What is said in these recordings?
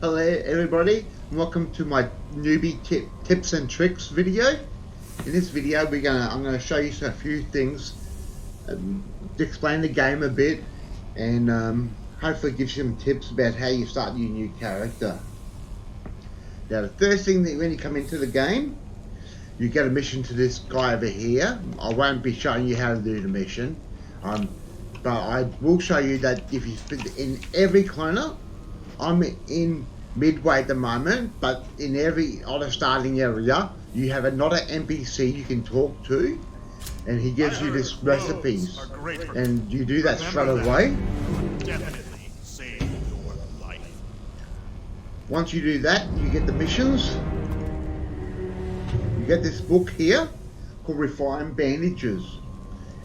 Hello everybody, and welcome to my newbie tips and tricks video. In this video I'm going to show you a few things to explain the game a bit and hopefully give you some tips about how you start your new character. Now the first thing that when you come into the game, you get a mission to this guy over here. I won't be showing you how to do the mission, but I will show you that if you spin in every corner. I'm in Midway at the moment, but in every other starting area, you have another NPC you can talk to, and he gives you this recipes, and you do that straight away. Definitely save your life. Once you do that, you get the missions. You get this book here called Refine Bandages,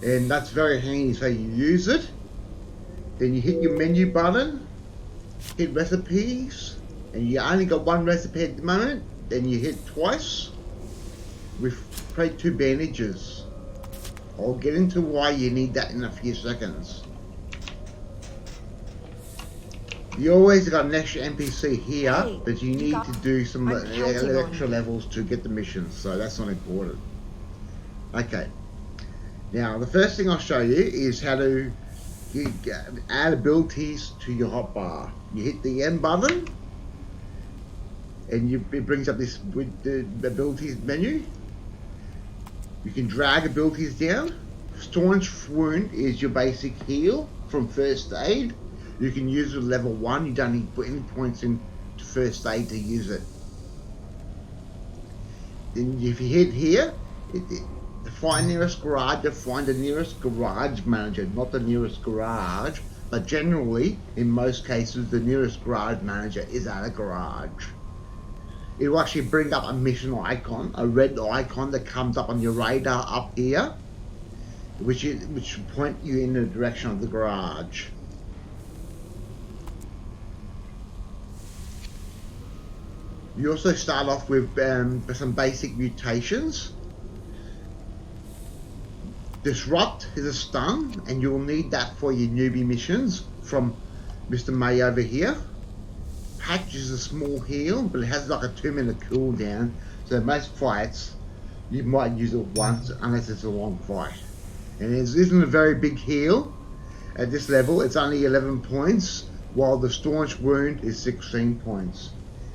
and that's very handy. So you use it, then you hit your menu button. Hit recipes, and you only got one recipe at the moment, then you hit twice. We create 2 bandages. I'll get into why you need that in a few seconds. You always got an extra NPC here, but you need to do some extra levels to get the missions, so that's not important. Okay, now the first thing I'll show you is how to add abilities to your hotbar. You hit the M button, and it brings up this with the abilities menu. You can drag abilities down. Staunch Wound is your basic heal from first aid. You can use it at level 1. You don't need to put any points in to first aid to use it. Then if you hit here, find nearest garage, to find the nearest garage manager, not the nearest garage, but generally, in most cases, the nearest garage manager is at a garage. It will actually bring up a mission icon, a red icon that comes up on your radar up here, which will point you in the direction of the garage. You also start off with some basic mutations. Disrupt is a stun, and you'll need that for your newbie missions from Mr. May over here. Patch is a small heal, but it has like a 2-minute cooldown, so most fights you might use it once unless it's a long fight. And it isn't a very big heal. At this level it's only 11 points, while the Staunch Wound is 16 points.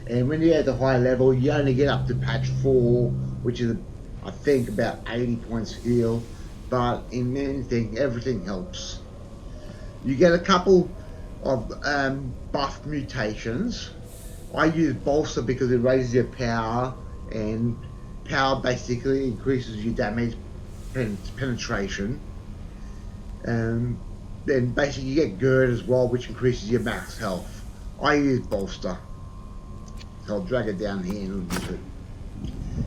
And when you're at the high level, you only get up to patch 4, which is I think about 80 points heal. But in anything, everything helps. You get a couple of buff mutations. I use Bolster because it raises your power, and power basically increases your damage penetration. Then basically you get Gird as well, which increases your max health. I use Bolster. So I'll drag it down here and use it.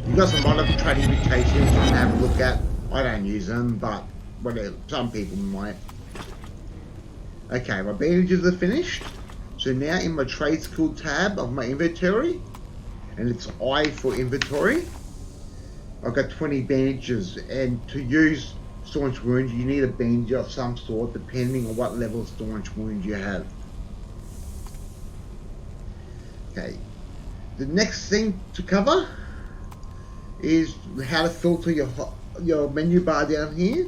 You've got some other trading mutations you can have a look at. I don't use them, but whatever, some people might. Okay, my bandages are finished. So now in my trade skill tab of my inventory, and it's I for inventory, I've got 20 bandages, and to use Staunch Wound you need a bandage of some sort depending on what level of Staunch Wound you have. Okay, the next thing to cover is how to filter your menu bar down here.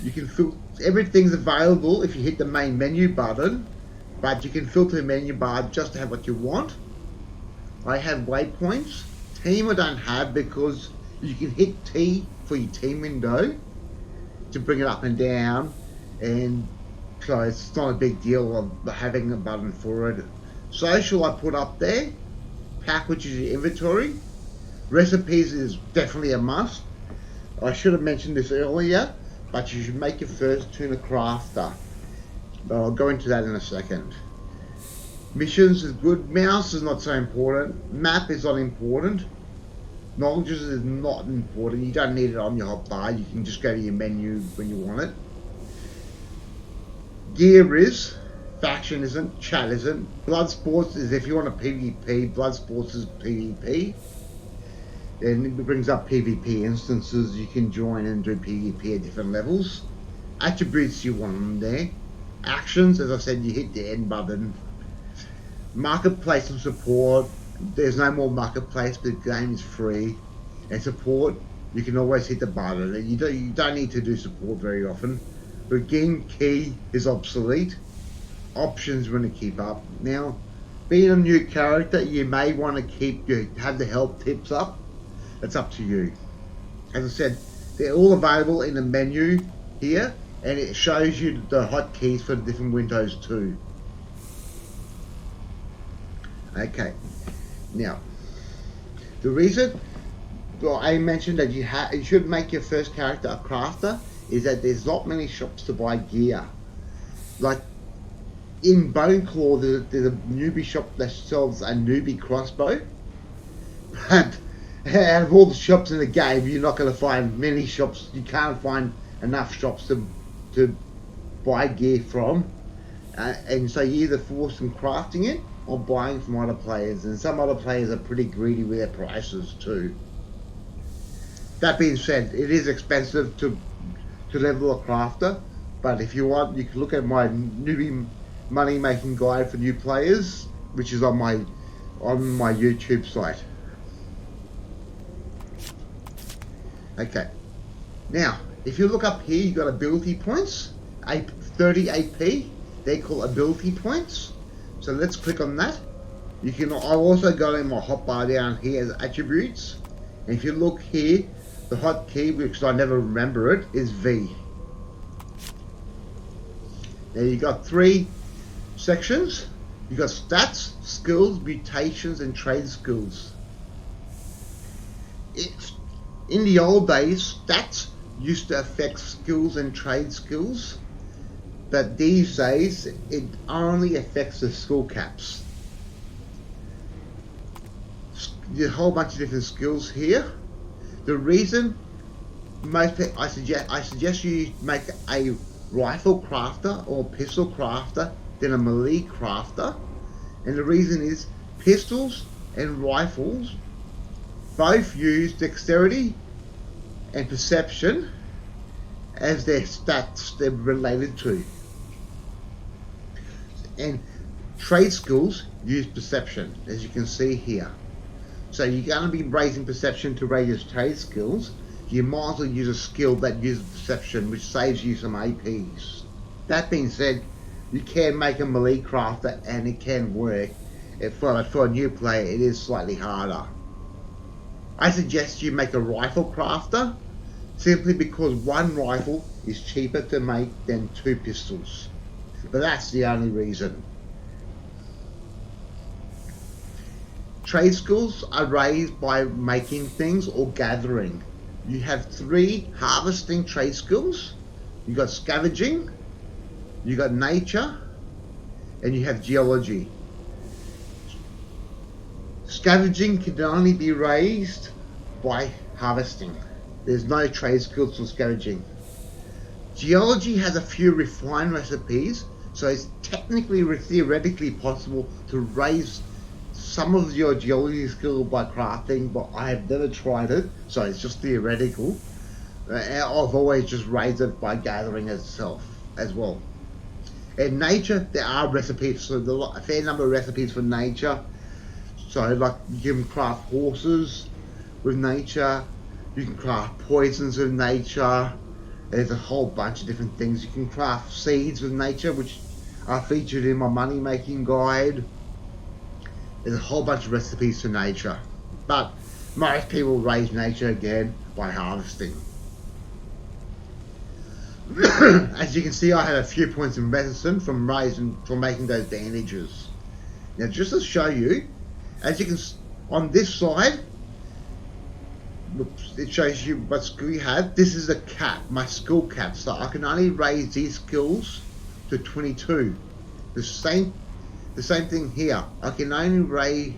You can filter, everything's available if you hit the main menu button, but you can filter the menu bar just to have what you want. I have waypoints. Team I don't have because you can hit T for your team window to bring it up and down, and so it's not a big deal of having a button for it. Social I put up there. Pack, which is your inventory. Recipes is definitely a must. I should have mentioned this earlier, but you should make your first tuna crafter. But I'll go into that in a second. Missions is good. Mouse is not so important. Map is not important. Knowledge is not important. You don't need it on your hotbar. You can just go to your menu when you want it. Gear is. Faction isn't. Chat isn't. Blood sports is if you want a PvP. Blood sports is PvP. And it brings up PvP instances you can join and do PvP at different levels. Attributes, you want them there. Actions, as I said, you hit the N button. Marketplace and support, there's no more marketplace, the game is free. And support, you can always hit the button. You don't need to do support very often. Begin key is obsolete. Options want to keep up. Now, being a new character, you may want to have the health tips up. It's up to you. As I said, they're all available in the menu here, and it shows you the hotkeys for the different windows too. Okay, now the reason I mentioned that you should make your first character a crafter is that there's not many shops to buy gear. Like in Boneclaw, there's a newbie shop that sells a newbie crossbow, but out of all the shops in the game, you're not going to find many shops. You can't find enough shops to buy gear from, and so you're either forced in crafting it or buying from other players, and some other players are pretty greedy with their prices too. That being said, it is expensive to level a crafter, but if you want, you can look at my newbie money making guide for new players, which is on my YouTube site. Okay, now if you look up here, you got ability points, 30 AP. They call ability points. So let's click on that. I've also got in my hotbar down here as attributes. And if you look here, the hotkey, which I never remember it, is V. Now you got 3 sections. You got stats, skills, mutations, and trade skills. In the old days, stats used to affect skills and trade skills, but these days it only affects the skill caps. There's a whole bunch of different skills here. The reason I suggest you make a rifle crafter or pistol crafter than a melee crafter, and the reason is pistols and rifles both use dexterity and perception as their stats they're related to, and trade skills use perception, as you can see here. So you're going to be raising perception to raise your trade skills. You might as well use a skill that uses perception, which saves you some APs. That being said, you can make a melee crafter and it can work. For a new player, it is slightly harder. I suggest you make a rifle crafter simply because 1 rifle is cheaper to make than 2 pistols. But that's the only reason. Trade skills are raised by making things or gathering. You have 3 harvesting trade skills. You got scavenging, you got nature, and you have geology. Scavenging can only be raised by harvesting. There's no trade skills for scavenging. Geology has a few refined recipes, so it's theoretically possible to raise some of your geology skill by crafting, but I have never tried it, so it's just theoretical. I've always just raised it by gathering itself as well. In nature, there are recipes, so there's a fair number of recipes for nature. So like you can craft horses with nature, you can craft poisons with nature, there's a whole bunch of different things. You can craft seeds with nature, which are featured in my money making guide. There's a whole bunch of recipes for nature, but most people raise nature again by harvesting. As you can see, I had a few points in medicine from making those bandages. Now just to show you, as you can, on this side, it shows you what skill you have. This is a cap, my skill cap, so I can only raise these skills to 22. The same thing here. I can only raise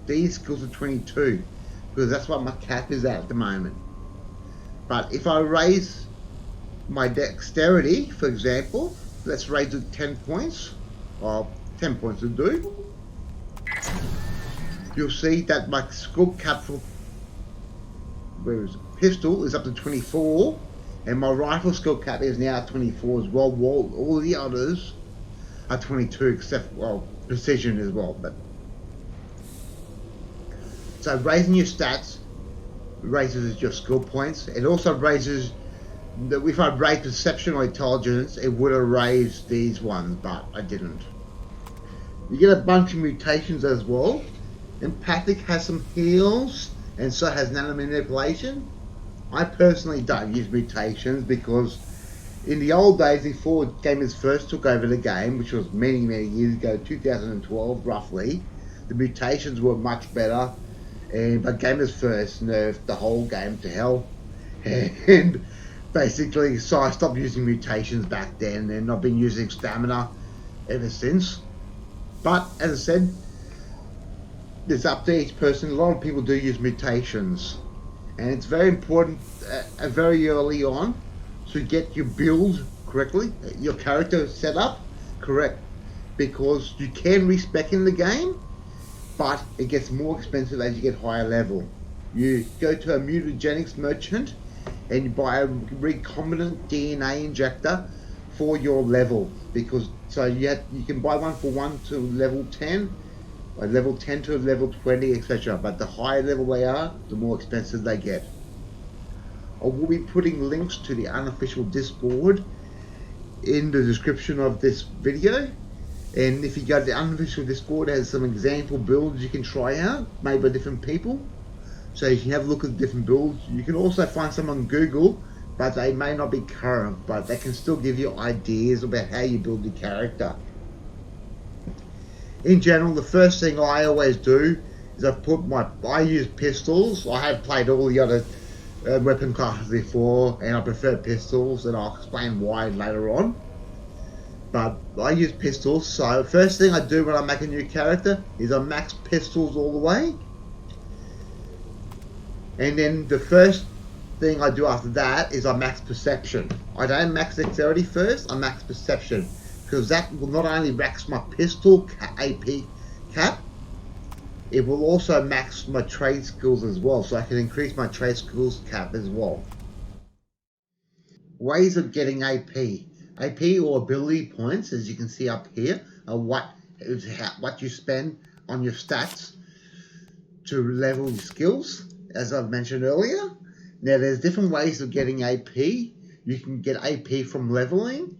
these skills to 22 because that's what my cap is at the moment. But if I raise my dexterity, for example, let's raise it 10 points, or 10 points will do. You'll see that my skill cap for pistol is up to 24, and my rifle skill cap is now 24 as well. All the others are 22, except, well, precision as well. But so raising your stats raises your skill points. It also raises, if I raised perception or intelligence, it would have raised these ones, but I didn't. You get a bunch of mutations as well. Empathic has some heals, and so has nano manipulation. I personally don't use mutations because in the old days, before gamers first took over the game, which was many years ago, 2012 roughly, the mutations were much better, but gamers first nerfed the whole game to hell. And basically, so I stopped using mutations back then, and I've been using stamina ever since. But as I said, it's up to each person. A lot of people do use mutations, and it's very important very early on to get your build correctly, your character set up correct, because you can respec in the game, but it gets more expensive as you get higher level. You go to a mutagenics merchant and you buy a recombinant DNA injector for your level, because so you can buy one for 1 to level 10, or level 10 to level 20, etc. But the higher level they are, the more expensive they get. I will be putting links to the unofficial Discord in the description of this video, and if you go to the unofficial Discord, it has some example builds you can try out made by different people, so you can have a look at different builds. You can also find some on Google, but they may not be current, but they can still give you ideas about how you build your character. In general, the first thing I always do is I use pistols. I have played all the other weapon classes before, and I prefer pistols, and I'll explain why later on. But I use pistols, so first thing I do when I make a new character is I max pistols all the way. And then the first thing I do after that is I max perception. I don't max dexterity first, I max perception, because that will not only max my pistol AP cap, it will also max my trade skills as well, so I can increase my trade skills cap as well. Ways of getting AP. AP or ability points, as you can see up here, are what you spend on your stats to level your skills, as I've mentioned earlier. Now there's different ways of getting AP. You can get AP from leveling.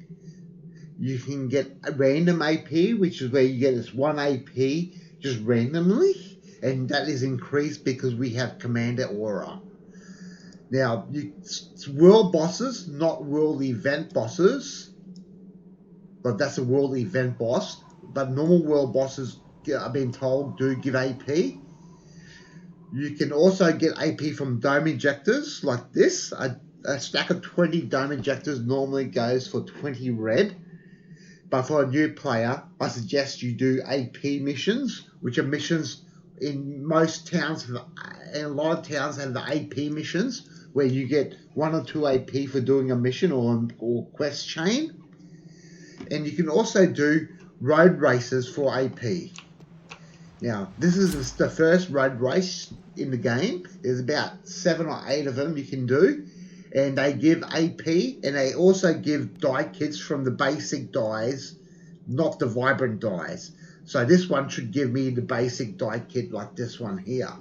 You can get a random AP, which is where you get this 1 AP just randomly, and that is increased because we have Commander Aura. Now, it's world bosses, not world event bosses, but that's a world event boss. But normal world bosses, I've been told, do give AP. You can also get AP from dome injectors like this. A stack of 20 dome injectors normally goes for 20 red. But for a new player, I suggest you do AP missions, which are missions in most towns, and a lot of towns have the AP missions, where you get 1 or 2 AP for doing a mission or quest chain. And you can also do road races for AP. Now, this is the first road race in the game. There's about 7 or 8 of them you can do. And they give AP, and they also give die kits from the basic dies, not the vibrant dies. So this one should give me the basic die kit like this one here.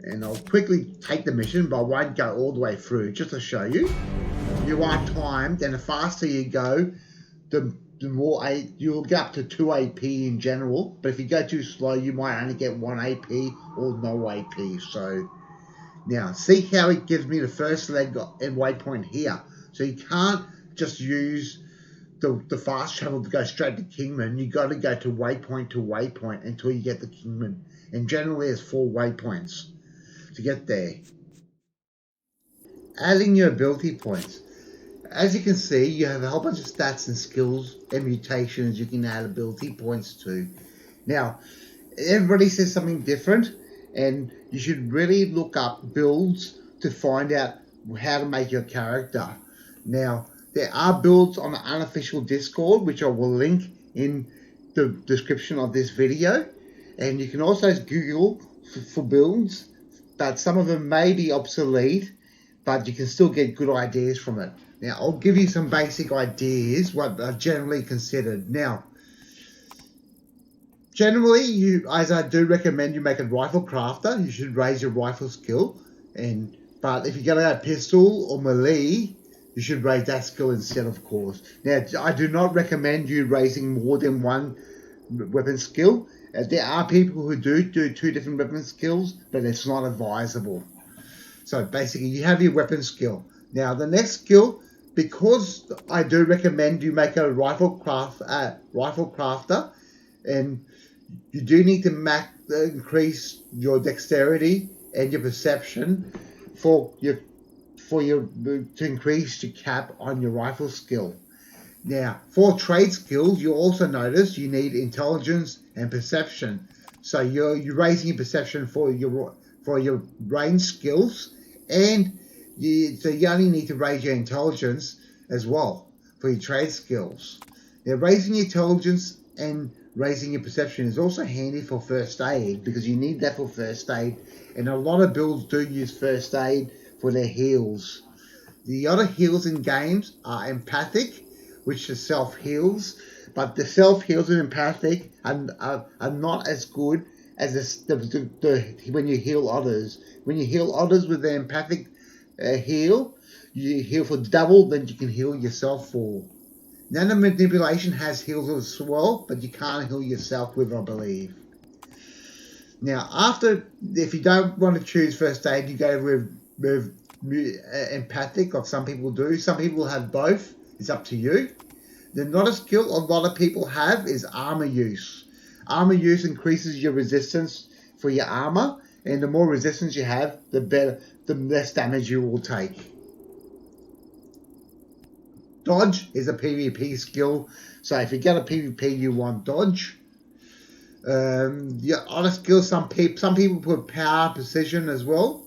And I'll quickly take the mission, but I won't go all the way through, just to show you. You are timed, and the faster you go, the more you'll get up to 2 AP in general. But if you go too slow, you might only get 1 AP or no AP. So now, see how it gives me the first leg and waypoint here. So you can't just use the fast travel to go straight to Kingman. You got to go to waypoint until you get the Kingman. And generally, there's 4 waypoints to get there. Adding your ability points. As you can see, you have a whole bunch of stats and skills and mutations you can add ability points to. Now, everybody says something different, and you should really look up builds to find out how to make your character. Now, there are builds on the unofficial Discord, which I will link in the description of this video. And you can also Google for builds, but some of them may be obsolete, but you can still get good ideas from it. Now, I'll give you some basic ideas, what are generally considered. Now, Generally, as I do recommend you make a rifle crafter, you should raise your rifle skill. But if you're going to go pistol or melee, you should raise that skill instead, of course. Now, I do not recommend you raising more than one weapon skill. There are people who do 2 different weapon skills, but it's not advisable. So basically, you have your weapon skill. Now, the next skill, because I do recommend you make a rifle crafter, and you do need to increase your dexterity and your perception to increase your cap on your rifle skill. Now, for trade skills, you also notice you need intelligence and perception. So you're raising your perception for your range skills, and so you only need to raise your intelligence as well for your trade skills. Now, raising your intelligence and raising your perception is also handy for first aid, because you need that for first aid, and a lot of builds do use first aid for their heals. The other heals in games are empathic, which is self-heals, but the self-heals and empathic are not as good as when you heal others. When you heal others with the empathic heal, you heal for double than you can heal yourself for. Nano manipulation has heals as well, but you can't heal yourself with, I believe. Now, if you don't want to choose first aid, you go with empathic, like some people do. Some people have both. It's up to you. The not a skill a lot of people have is armor use. Armor use increases your resistance for your armor, and the more resistance you have, the less damage you will take. Dodge is a PvP skill, so if you get a PvP, you want dodge. Your other skills, some people put power, precision as well.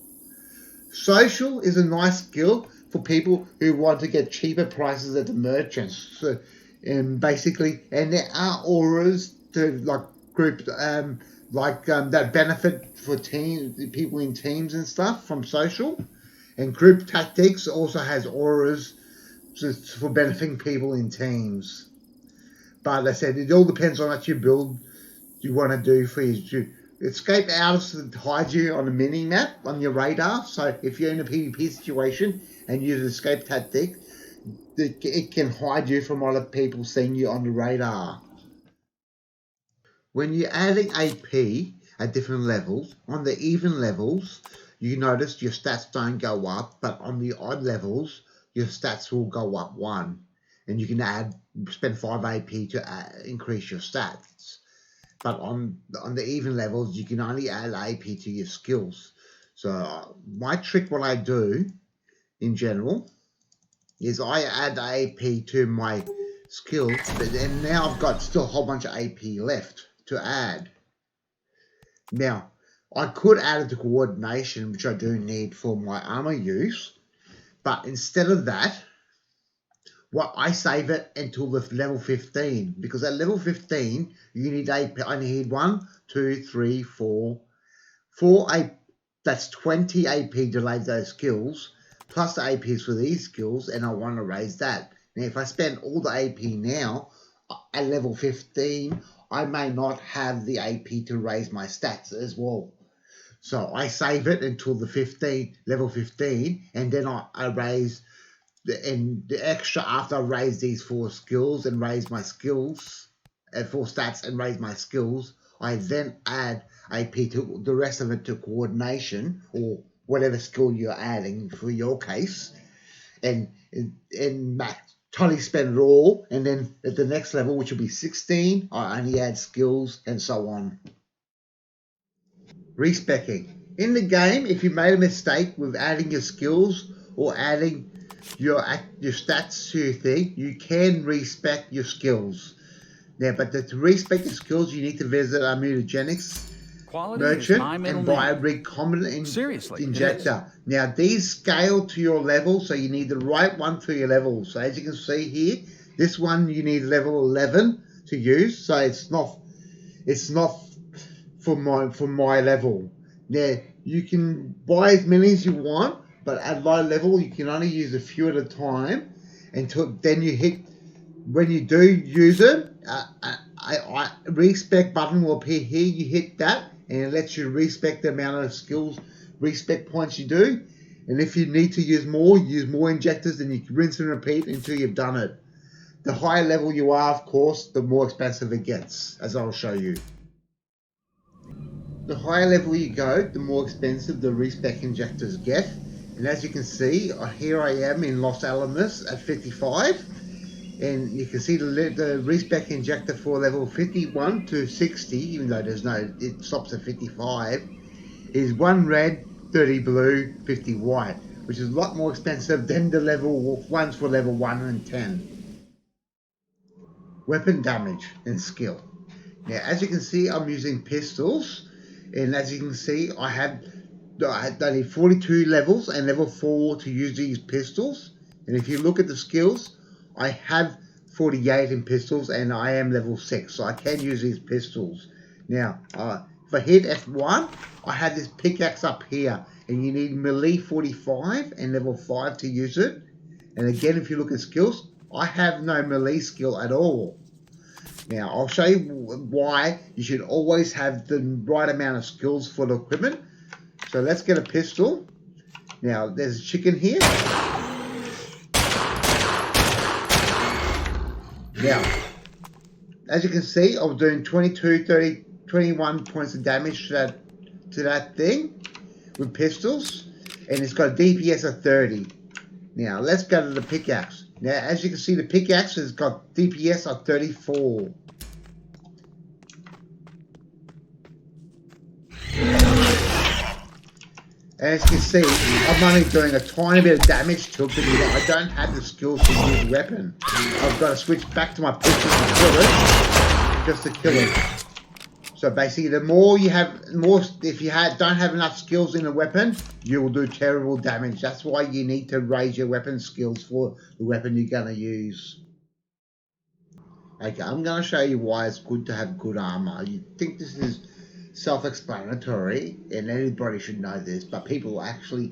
Social is a nice skill for people who want to get cheaper prices at the merchants. So, and there are auras to group that benefit for people in teams and stuff from social. And group tactics also has auras for benefiting people in teams. But as I said, it all depends on what you build you want to do for you. Escape out hides you on a mini map on your radar. So if you're in a PvP situation and use an escape tactic, it can hide you from other people seeing you on the radar. When you're adding AP at different levels, on the even levels, you notice your stats don't go up, but on the odd levels, your stats will go up 1. And you can spend 5 AP to increase your stats. But on the even levels, you can only add AP to your skills. So my trick, what I do in general, is I add AP to my skills, and now I've got still a whole bunch of AP left to add. Now, I could add it to coordination, which I do need for my armor use, but instead of that, I save it until the level 15, because at level 15 you need AP. I need 1, 2, 3, 4 AP. That's 20 AP to raise those skills, plus the APs for these skills, and I want to raise that. Now, if I spend all the AP now at level 15, I may not have the AP to raise my stats as well. So I save it until the level 15, and then I raise the extra after I raise these 4 skills and raise my skills, 4 stats and raise my skills, I then add AP to the rest of it to coordination or whatever skill you're adding for your case, and totally spend it all, and then at the next level, which will be 16, I only add skills and so on. Respecing. In the game, if you made a mistake with adding your skills or adding your stats to your thing, you can respec your skills. Now, but to respec your skills, you need to visit a mutagenics merchant and buy a recombinant injector. Now, these scale to your level, so you need the right one for your level. So as you can see here, this one you need level 11 to use. So it's not for my level. Now, you can buy as many as you want, but at low level, you can only use a few at a time until then you hit, when you do use it, respec button will appear here. You hit that and it lets you respec the amount of skills, respec points you do. And if you need to use more injectors, then you can rinse and repeat until you've done it. The higher level you are, of course, the more expensive it gets, as I'll show you. The higher level you go, the more expensive the respec injectors get. And as you can see, here I am in Los Alamos at 55. And you can see the respec injector for level 51 to 60, even though it stops at 55, is 1 red, 30 blue, 50 white, which is a lot more expensive than the level ones for level 1 and 10. Weapon damage and skill. Now, as you can see, I'm using pistols, and as you can see, I need 42 levels and level 4 to use these pistols. And if you look at the skills, I have 48 in pistols and I am level 6, so I can use these pistols. Now, if I hit F1, I have this pickaxe up here, and you need melee 45 and level 5 to use it. And again, if you look at skills, I have no melee skill at all. Now, I'll show you why you should always have the right amount of skills for the equipment. So let's get a pistol. Now, there's a chicken here. Now, as you can see, I was doing 22, 30, 21 points of damage to that thing with pistols, and it's got a DPS of 30. Now, let's go to the pickaxe. Now, as you can see, the pickaxe has got DPS of 34. As you can see, I'm only doing a tiny bit of damage to it because I don't have the skills to use the weapon. I've got to switch back to my pistol to kill it, just to kill it. So basically, the more you have, if you don't have enough skills in a weapon, you will do terrible damage. That's why you need to raise your weapon skills for the weapon you're going to use. Okay, I'm going to show you why it's good to have good armor. You think this is self-explanatory and anybody should know this, but people actually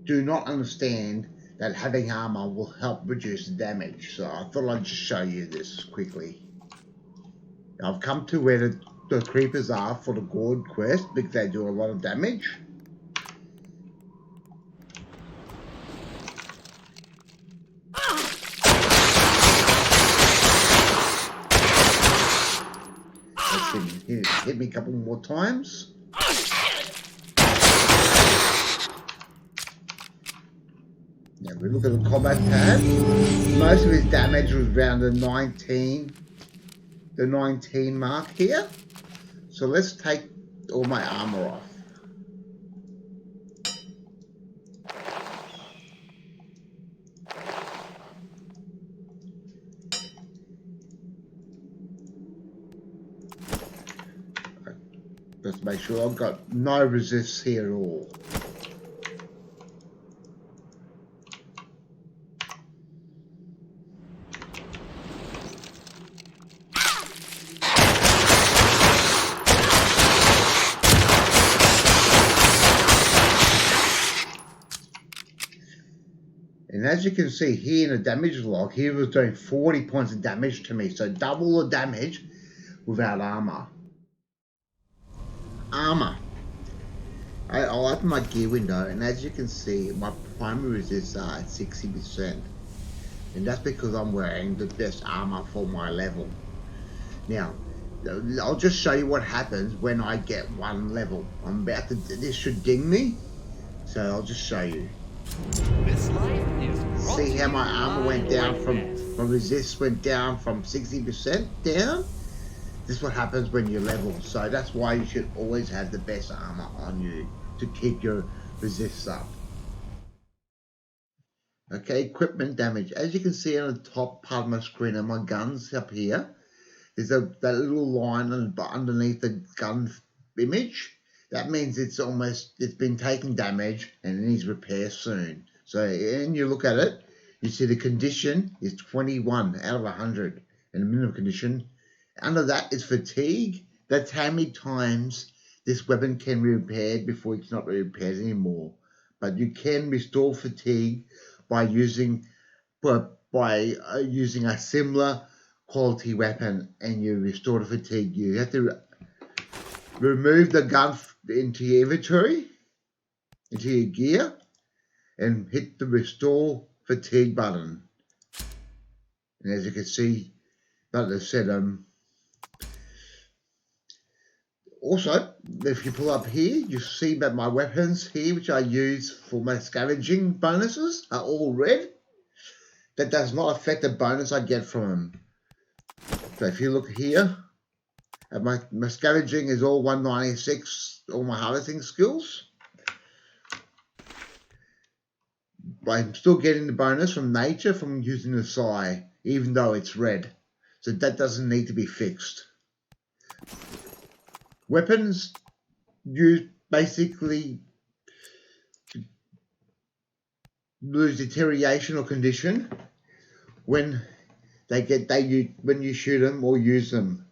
do not understand that having armor will help reduce the damage. So I thought I'd just show you this quickly. I've come to where the creepers are for the gourd quest because they do a lot of damage. Hit me a couple more times. Now we look at the combat tab. Most of his damage was around the 19 mark here. So let's take all my armor off. Just make sure I've got no resists here at all. And as you can see here in the damage log, he was doing 40 points of damage to me. So double the damage without armor. I'll open my gear window, and as you can see, my primary resists are at 60%. And that's because I'm wearing the best armor for my level. Now, I'll just show you what happens when I get one level. This should ding me, so I'll just show you. This life is See how my armor went down my resist went down from 60% down? This is what happens when you level, so that's why you should always have the best armor on you to keep your resists up. Okay, equipment damage. As you can see on the top part of my screen on my guns up here, there's that little line underneath the gun image. That means it's been taking damage and it needs repair soon. So, and you look at it, you see the condition is 21 out of 100, and the minimum condition. Under that is fatigue. That's how many times this weapon can be repaired before it's not repaired anymore. But you can restore fatigue by using a similar quality weapon and you restore the fatigue, you have to remove the gun into your inventory, into your gear, and hit the restore fatigue button. And as you can see, like I said, also, if you pull up here, you see that my weapons here, which I use for my scavenging bonuses, are all red. That does not affect the bonus I get from them. So if you look here, my scavenging is all 196, all my harvesting skills. But I'm still getting the bonus from nature from using the Psi, even though it's red. So that doesn't need to be fixed. Weapons use basically lose deterioration or condition when when you shoot them or use them.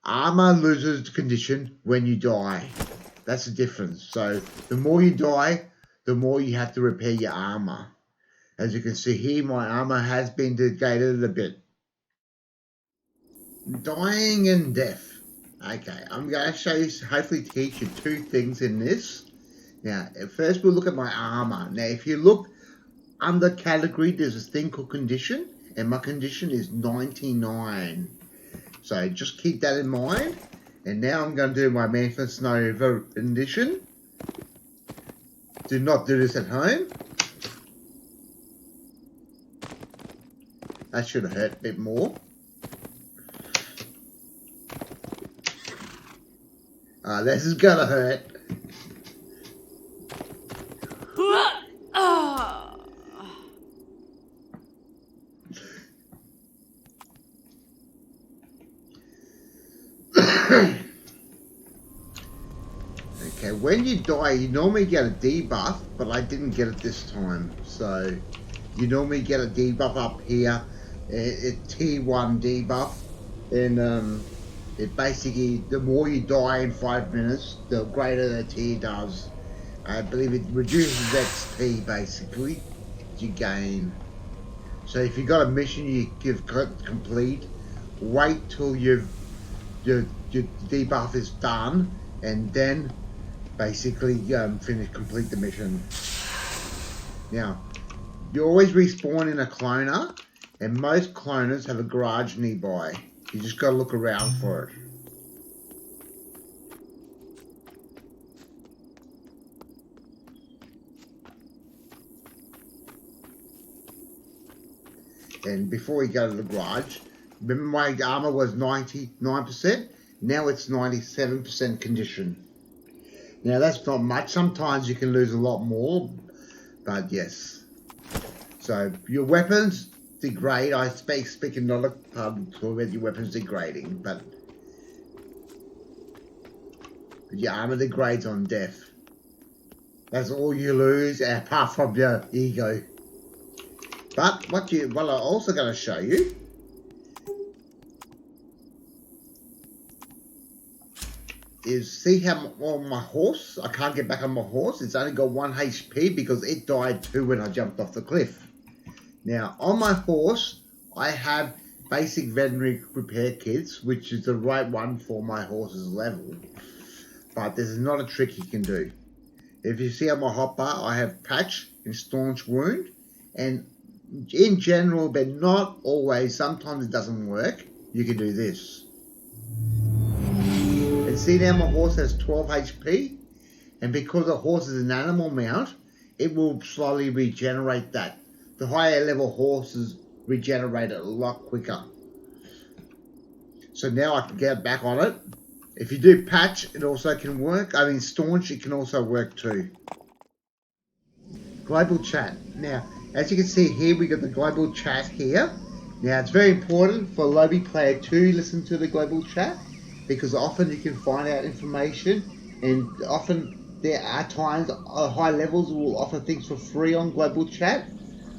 Armor loses condition when you die. That's the difference. So the more you die, the more you have to repair your armor. As you can see here, my armor has been degraded a bit. Dying and death. Okay, I'm going to show you, hopefully teach you two things in this. Now, first we'll look at my armor. Now, if you look under category, there's this thing called condition, and my condition is 99. So just keep that in mind. And now I'm going to do my Memphis Nova condition. Do not do this at home. That should have hurt a bit more. This is gonna hurt. Okay, when you die, you normally get a debuff, but I didn't get it this time. So, you normally get a debuff up here, a T1 debuff, and it basically, the more you die in 5 minutes, the greater the tier does. I believe it reduces XP basically you gain. So if you got a mission you give complete, wait till your debuff is done, and then basically complete the mission. Now, you always respawn in a cloner, and most cloners have a garage nearby. You just got to look around for it. And before we go to the garage, remember my armor was 99%, now it's 97% condition. Now that's not much, sometimes you can lose a lot more, but yes. So your weapons degrade. I speaking not a part about your weapons degrading, but your armor degrades on death. That's all you lose, apart from your ego. But what I'm also going to show you is, see how on my horse, I can't get back on my horse. It's only got 1 HP because it died too when I jumped off the cliff. Now, on my horse, I have basic veterinary repair kits, which is the right one for my horse's level. But there's not a trick you can do. If you see on my hotbar, I have patch and staunch wound. And in general, but not always, sometimes it doesn't work, you can do this. And see now my horse has 12 HP. And because the horse is an animal mount, it will slowly regenerate that. The higher level horses regenerate it a lot quicker. So now I can get back on it. If you do patch, it also can work. I mean staunch, it can also work too. Global chat. Now, as you can see here, we got the global chat here. Now, it's very important for a lobby player to listen to the global chat, because often you can find out information, and often there are times high levels will offer things for free on global chat,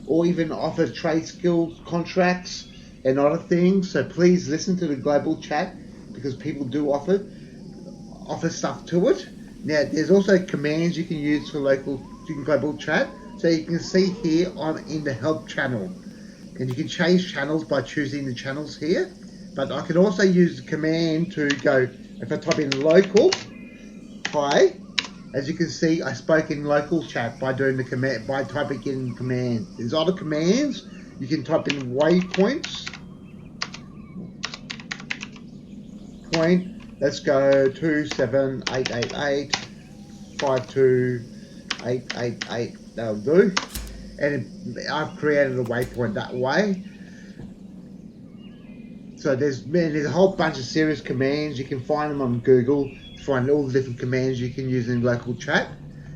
or even offer trade skills contracts and other things. So please listen to the global chat, because people do offer stuff to it. Now, there's also commands you can use for global chat. So you can see here I'm in the help channel, and you can change channels by choosing the channels here. But I can also use the command to go, if I type in local, hi, as you can see, I spoke in local chat by doing the command, by typing in command. There's other commands. You can type in waypoints. Point. Let's go 27888 That'll do. And I've created a waypoint that way. So there's a whole bunch of serious commands. You can find them on Google to find all the different commands you can use in local chat.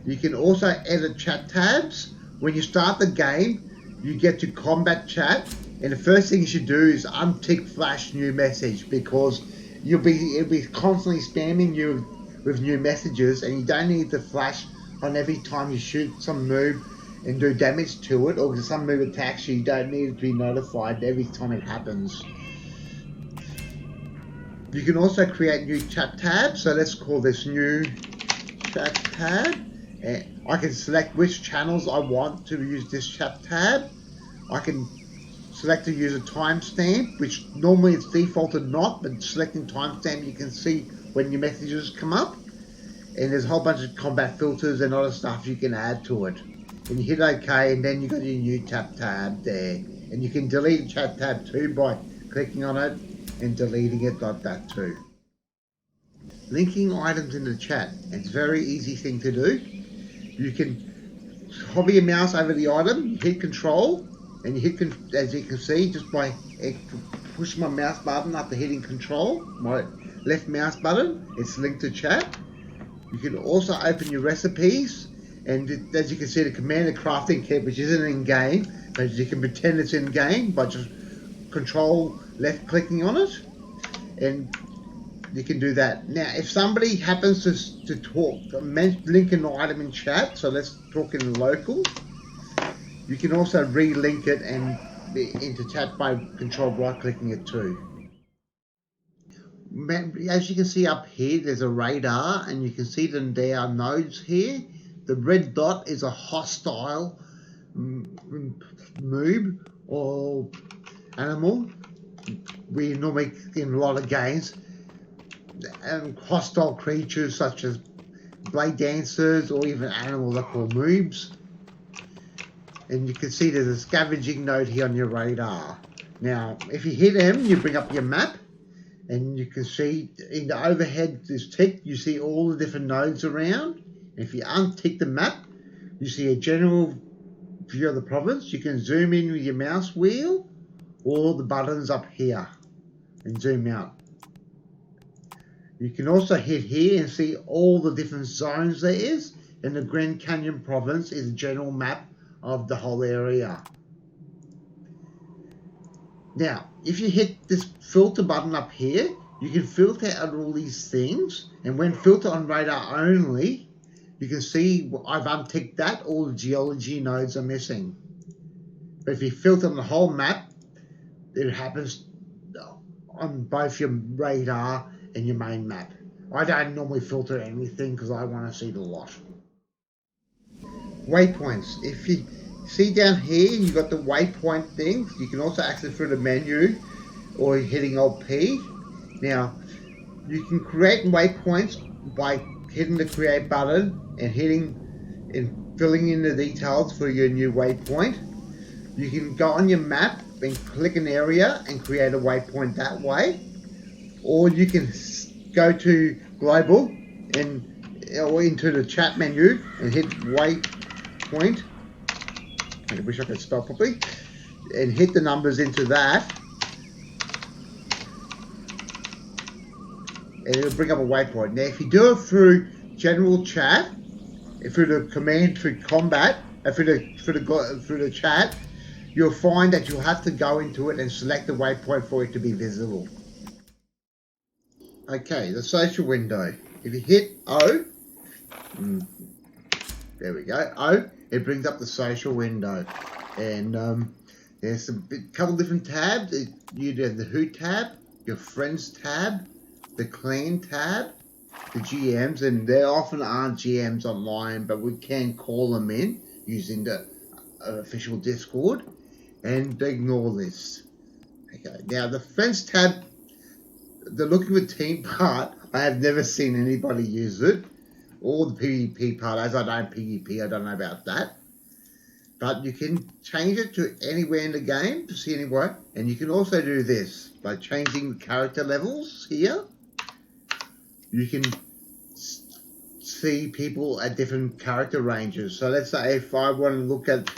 You can also edit chat tabs. When you start the game, you get to combat chat, and the first thing you should do is untick flash new message, because it'll be constantly spamming you with new messages, and you don't need to flash on every time you shoot some move and do damage to it, or if some move attacks you, you don't need to be notified every time it happens. You can also create new chat tabs, so let's call this new chat tab. And I can select which channels I want to use this chat tab. I can select to use a timestamp, which normally it's defaulted not, but selecting timestamp you can see when your messages come up. And there's a whole bunch of combat filters and other stuff you can add to it. And you hit OK, and then you got your new chat tab there. And you can delete the chat tab too by clicking on it and deleting it like that too. Linking items in the chat, it's a very easy thing to do. You can hover your mouse over the item, you hit control, and you hit, as you can see, just by pushing my mouse button after hitting control, my left mouse button, it's linked to chat. You can also open your recipes, and as you can see, the command the crafting kit, which isn't in game, but you can pretend it's in game by just control left clicking on it, and you can do that. Now, if somebody happens to talk, link an item in chat, so let's talk in local, you can also relink it and into chat by control right clicking it too. As you can see up here, there's a radar, and you can see that there are nodes here. The red dot is a hostile moob or animal. We normally, in a lot of games, hostile creatures such as blade dancers or even animals are called moobs. And you can see there's a scavenging node here on your radar. Now, if you hit M, you bring up your map, and you can see in the overhead is ticked, you see all the different nodes around. And if you untick the map, you see a general view of the province. You can zoom in with your mouse wheel, or the buttons up here, and zoom out. You can also hit here and see all the different zones there is, and the Grand Canyon province is a general map of the whole area. Now, if you hit this filter button up here, you can filter out all these things, and when filter on radar only, you can see I've unticked that, all the geology nodes are missing. But if you filter on the whole map, it happens on both your radar and your main map. I don't normally filter anything because I want to see the lot. Waypoints. If you see down here, you've got the waypoint things. You can also access through the menu or hitting Alt P. Now, you can create waypoints by hitting the create button and filling in the details for your new waypoint. You can go on your map and click an area and create a waypoint that way. Or you can go to global or into the chat menu and hit waypoint. I wish I could spell properly. And hit the numbers into that. And it'll bring up a waypoint. Now, if you do it through general chat, through the command through combat, through the chat, you'll find that you'll have to go into it and select the waypoint for it to be visible. Okay, the social window. If you hit O, there we go, O, it brings up the social window. And there's a couple different tabs. You do the Who tab, your Friends tab, the Clan tab, the GMs, and there often aren't GMs online, but we can call them in using the official Discord, and ignore this. Okay, now the Friends tab the looking for team part, I have never seen anybody use it. Or the PvP part, as I don't PvP, I don't know about that. But you can change it to anywhere in the game to see anywhere. And you can also do this by changing the character levels here. You can see people at different character ranges. So let's say if I want to look at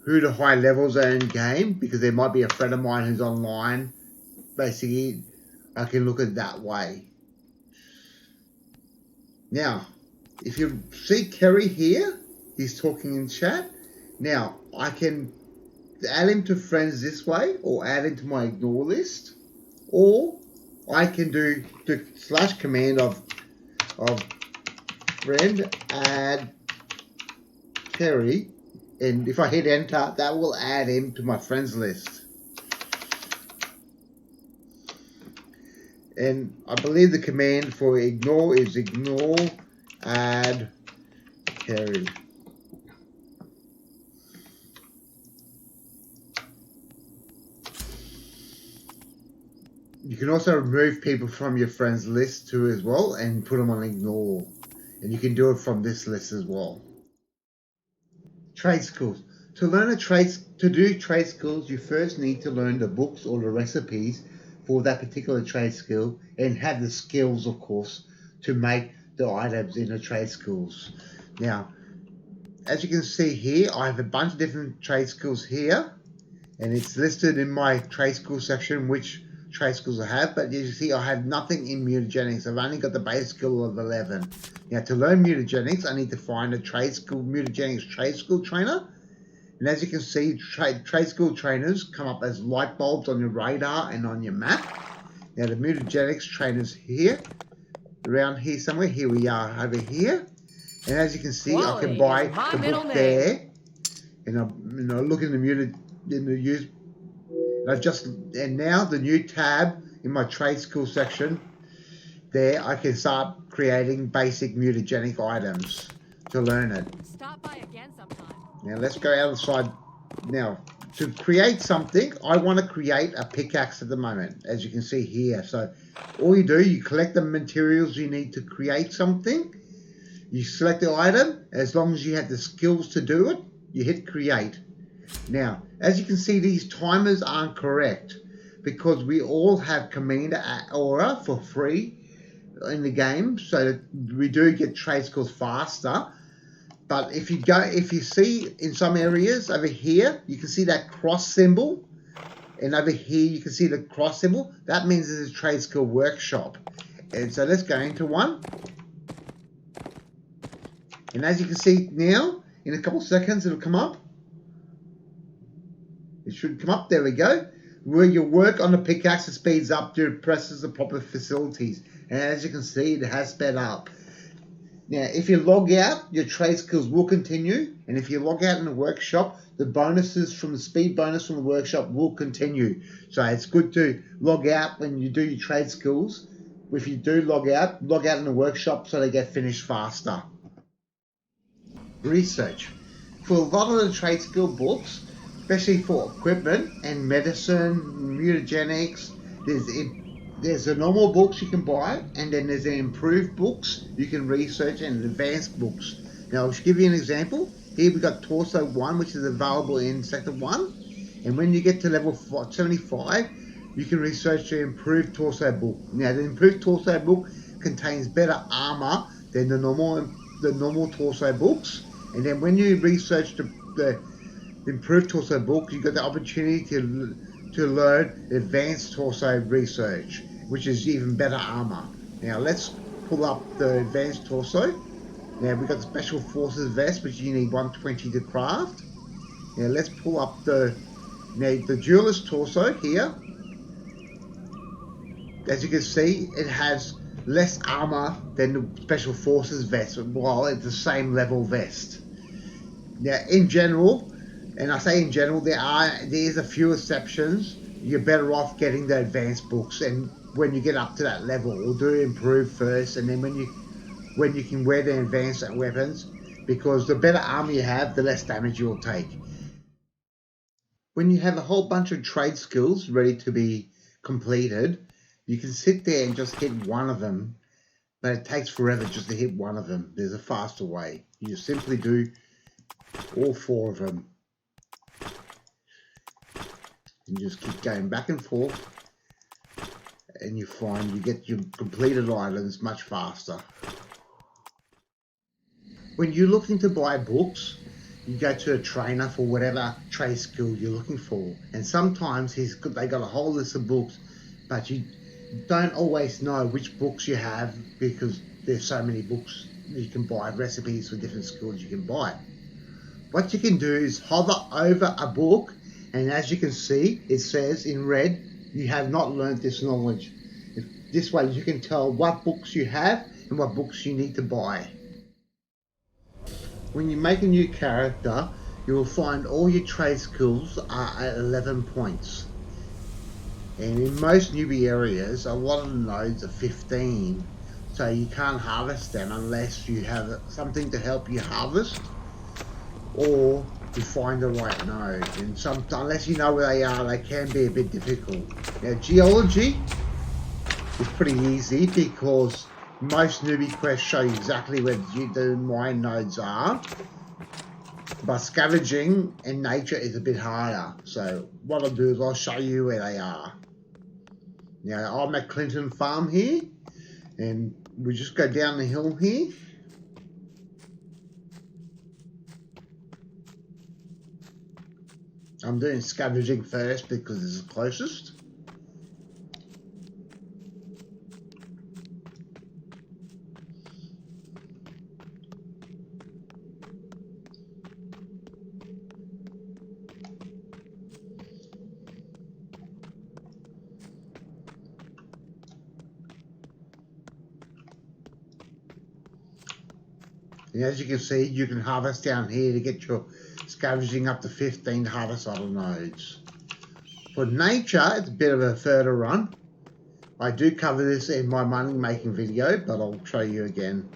who the high levels are in game, because there might be a friend of mine who's online, basically I can look at it that way. Now, if you see Kerry here, he's talking in chat. Now, I can add him to friends this way, or add him to my ignore list, or I can do the / command of friend add Kerry, and if I hit enter, that will add him to my friends list. And I believe the command for ignore is ignore add Kerry. You can also remove people from your friends list too as well and put them on ignore. And you can do it from this list as well. Trade skills. To do trade skills, you first need to learn the books or the recipes for that particular trade skill and have the skills, of course, to make the items in the trade skills. Now, as you can see here, I have a bunch of different trade skills here, and it's listed in my trade skill section which trade skills I have, but as you see, I have nothing in mutagenics. I've only got the base skill of 11. Now, to learn mutagenics, I need to find a trade skill, mutagenics trade skill trainer. And as you can see, trade skill trainers come up as light bulbs on your radar and on your map. Now, the mutagenics trainers here, around here somewhere. Here we are over here. And as you can see, I can buy the book there. And I'm looking in the use. And now the new tab in my trade skill section, there I can start creating basic mutagenic items to learn it. Stop by again sometime. Now let's go outside. Now to create something, I want to create a pickaxe at the moment, as you can see here. So all you do, you collect the materials you need to create something. You select the item. As long as you have the skills to do it, you hit create. Now, as you can see, these timers aren't correct because we all have Commander Aura for free in the game, so that we do get trade skills faster. But if you see in some areas over here, you can see that cross symbol, and over here you can see the cross symbol. That means it's a trade skill workshop. And so let's go into one. And as you can see now, in a couple of seconds, it'll come up. It should come up. There we go. Where you work on the pickaxe, it speeds up to presses the proper facilities. And as you can see, it has sped up. Now, if you log out, your trade skills will continue. And if you log out in the workshop, the bonuses from the speed bonus from the workshop will continue. So it's good to log out when you do your trade skills. If you do log out in the workshop so they get finished faster. Research. For a lot of the trade skill books, especially for equipment and medicine, mutagenics, there's the normal books you can buy, and then there's the improved books you can research, and advanced books. Now, I'll give you an example. Here we've got Torso 1, which is available in Sector 1. And when you get to level 75, you can research the improved Torso book. Now, the improved Torso book contains better armor than the normal Torso books. And then when you research the improved Torso book, you got the opportunity to learn advanced Torso research, which is even better armor. Now let's pull up the advanced Torso. Now we've got the Special Forces vest, which you need 120 to craft. Now let's pull up the Duelist Torso here. As you can see, it has less armor than the Special Forces vest, while it's the same level vest. Now, in general, and I say in general, there's a few exceptions. You're better off getting the advanced books, and when you get up to that level, or do improve first, and then when you can wear the advanced weapons, because the better armor you have, the less damage you'll take. When you have a whole bunch of trade skills ready to be completed, You can sit there and just hit one of them, but it takes forever just to hit one of them. There's a faster way. You simply do all 4 of them. And just keep going back and forth, and you find you get your completed islands much faster. When you're looking to buy books, you go to a trainer for whatever trade skill you're looking for, and sometimes they got a whole list of books, but you don't always know which books you have because there's so many books you can buy, recipes for different skills you can buy. What you can do is hover over a book, and as you can see, it says in red, you have not learned this knowledge. This way you can tell what books you have and what books you need to buy. When you make a new character, you will find all your trade skills are at 11 points. And in most newbie areas, a lot of the nodes are 15. So you can't harvest them unless you have something to help you harvest, or you find the right node. And unless you know where they are, they can be a bit difficult. Now, geology is pretty easy because most newbie quests show you exactly where the mine nodes are. But scavenging and nature is a bit harder. So what I'll do is I'll show you where they are. Now, I'm at Clinton Farm here, and we just go down the hill here. I'm doing scavenging first because it's the closest. And as you can see, you can harvest down here to get your scavenging up to 15 to harvest other nodes. For nature, it's a bit of a further run. I do cover this in my money making video, but I'll show you again.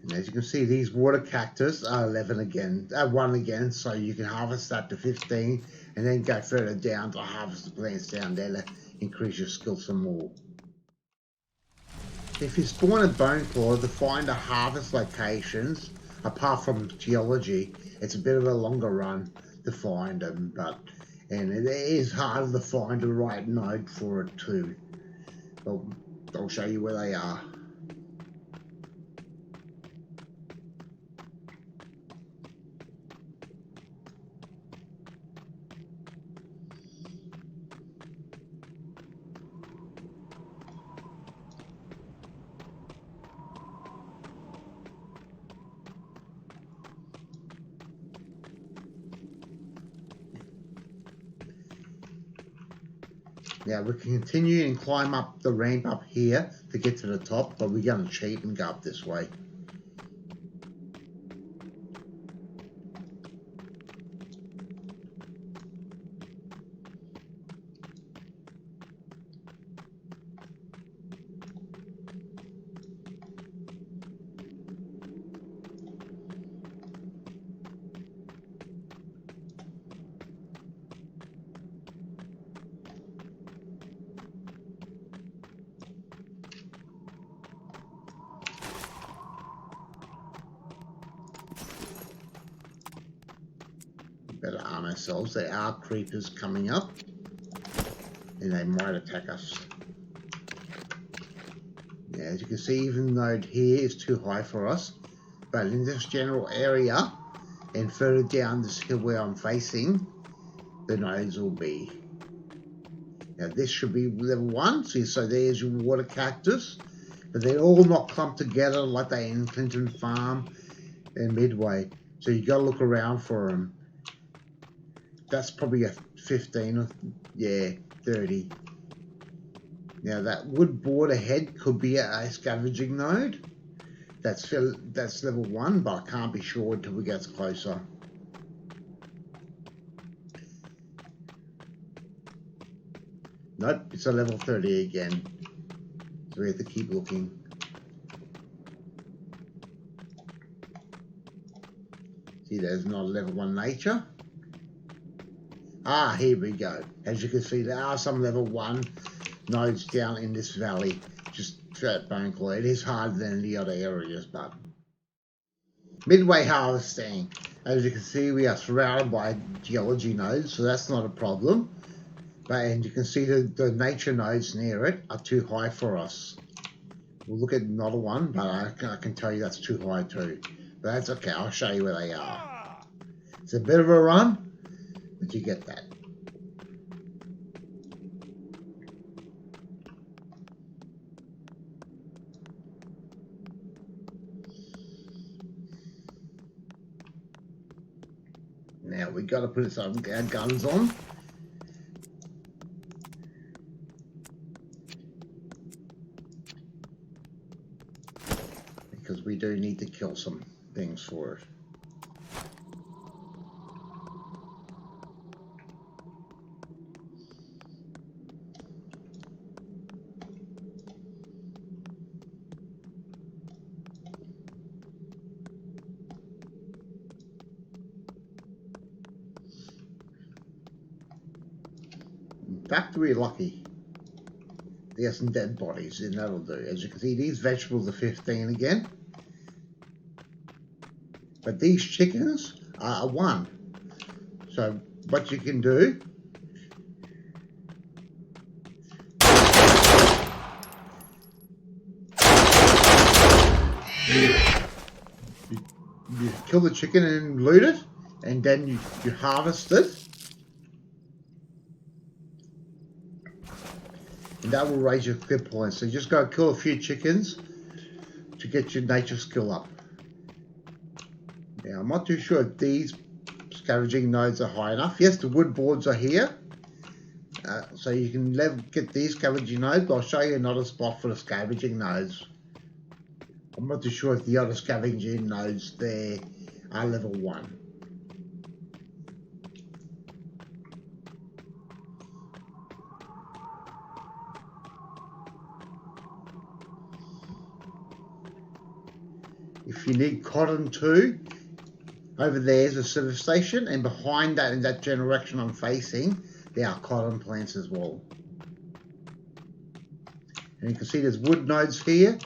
And as you can see, these water cactus are 1 again, so you can harvest that to 15 and then go further down to harvest the plants down there to increase your skill some more. If you spawn at Boneclaw, to find the harvest locations, apart from geology, it's a bit of a longer run to find them, and it is harder to find the right node for it too. I'll show you where they are. Now we can continue and climb up the ramp up here to get to the top, but we're going to cheat and go up this way. Better arm ourselves. There are creepers coming up and they might attack us. Yeah, as you can see, even node here is too high for us. But in this general area, and further down this hill where I'm facing, the nodes will be. Now this should be level 1, see, so there's your water cactus, but they're all not clumped together like they in Clinton Farm and Midway, so you gotta look around for them. That's probably a 15 or, yeah, 30. Now that wood board ahead could be a scavenging node. That's level 1, but I can't be sure until we get closer. Nope, it's a level 30 again. So we have to keep looking. See, there's not a level 1 nature. Ah, here we go. As you can see, there are some level 1 nodes down in this valley, just throughout Boneclaw. It is harder than the other areas, but Midway harvesting. As you can see, we are surrounded by geology nodes, so that's not a problem. And you can see the nature nodes near it are too high for us. We'll look at another one, but I can tell you that's too high too. But that's okay, I'll show you where they are. It's a bit of a run, but you get that. Now we got to put our guns on. Because we do need to kill some things for it. In fact, we're lucky. There's some dead bodies, and that'll do. As you can see, these vegetables are 15 again. But these chickens are 1. So what you can do, you kill the chicken and loot it, and then you harvest it. And that will raise your skill points. So you just go kill a few chickens to get your nature skill up. Now, I'm not too sure if these scavenging nodes are high enough. Yes, the wood boards are here. So you can get these scavenging nodes, but I'll show you another spot for the scavenging nodes. I'm not too sure if the other scavenging nodes there are level 1. If you need cotton too, over there is a service station, and behind that, in that general direction I'm facing, there are cotton plants as well. And you can see there's wood nodes here,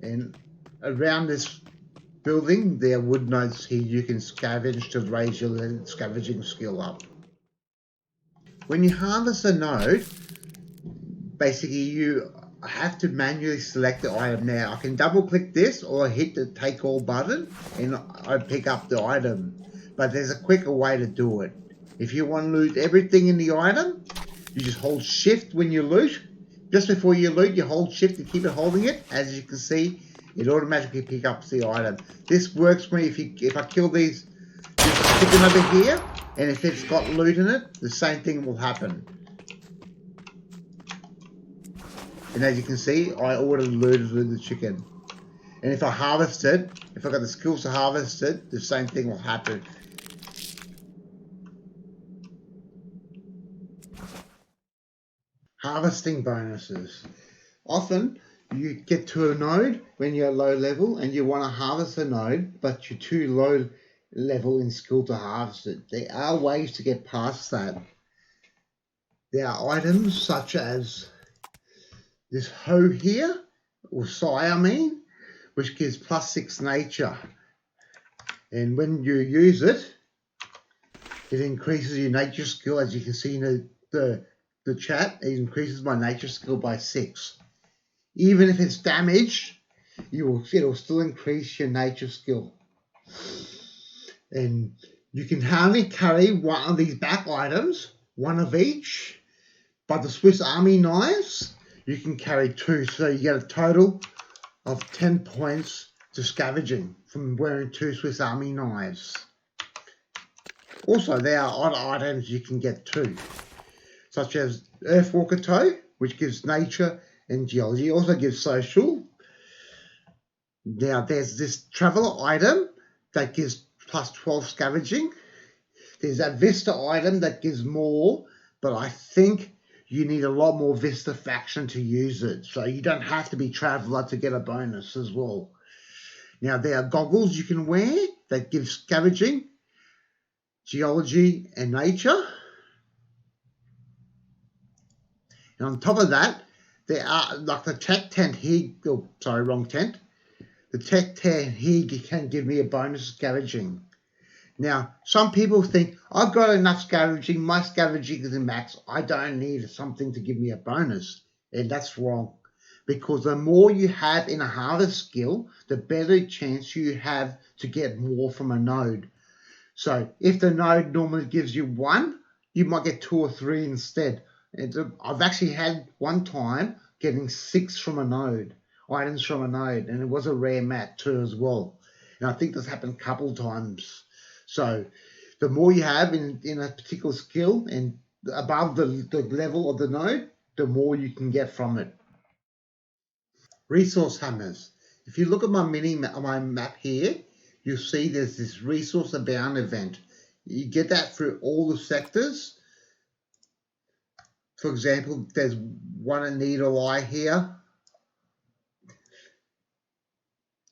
and around this building there are wood nodes here you can scavenge to raise your scavenging skill up. When you harvest a node, basically you have to manually select the item. Now I can double click this or hit the take all button and I pick up the item, but there's a quicker way to do it. If you want to loot everything in the item, you just hold shift when you loot. Just before you loot, you hold shift and keep it holding it. As you can see, it automatically picks up the item. This works for me if I kill these chicken over here, and if it's got loot in it, the same thing will happen. And as you can see, I already looted the chicken. And if I harvest it, if I got the skills to harvest it, the same thing will happen. Harvesting bonuses. Often you get to a node when you're low level and you want to harvest a node, but you're too low level in skill to harvest it. There are ways to get past that. There are items such as this hoe here, or sai I mean, which gives +6 nature. And when you use it, it increases your nature skill. As you can see in the chat, it increases my nature skill by 6. Even if it's damaged, it'll still increase your nature skill. And you can only carry one of these back items, one of each. But the Swiss Army knives, you can carry 2, so you get a total of 10 points to scavenging from wearing 2 Swiss Army knives. Also, there are odd items you can get too, such as Earthwalker Toe, which gives nature and geology, also gives social. Now, there's this traveler item that gives plus 12 scavenging. There's that Vista item that gives more, but I think you need a lot more Vista faction to use it, so you don't have to be traveler to get a bonus as well. Now, there are goggles you can wear that give scavenging, geology, and nature. And on top of that, there are, like the tech tent here, oh, sorry, wrong tent. The tech tent here can give me a bonus scavenging. Now, some people think, I've got enough scavenging, my scavenging is in max, I don't need something to give me a bonus. And that's wrong. Because the more you have in a harvest skill, the better chance you have to get more from a node. So if the node normally gives you 1, you might get 2 or 3 instead. And I've actually had one time getting 6 from a node, items from a node, and it was a rare mat too as well. And I think this happened a couple times. So the more you have in a particular skill and above the level of the node, the more you can get from it. Resource hammers. If you look at my map here, you'll see there's this resource abound event. You get that through all the sectors. For example, there's one in Needle Eye here.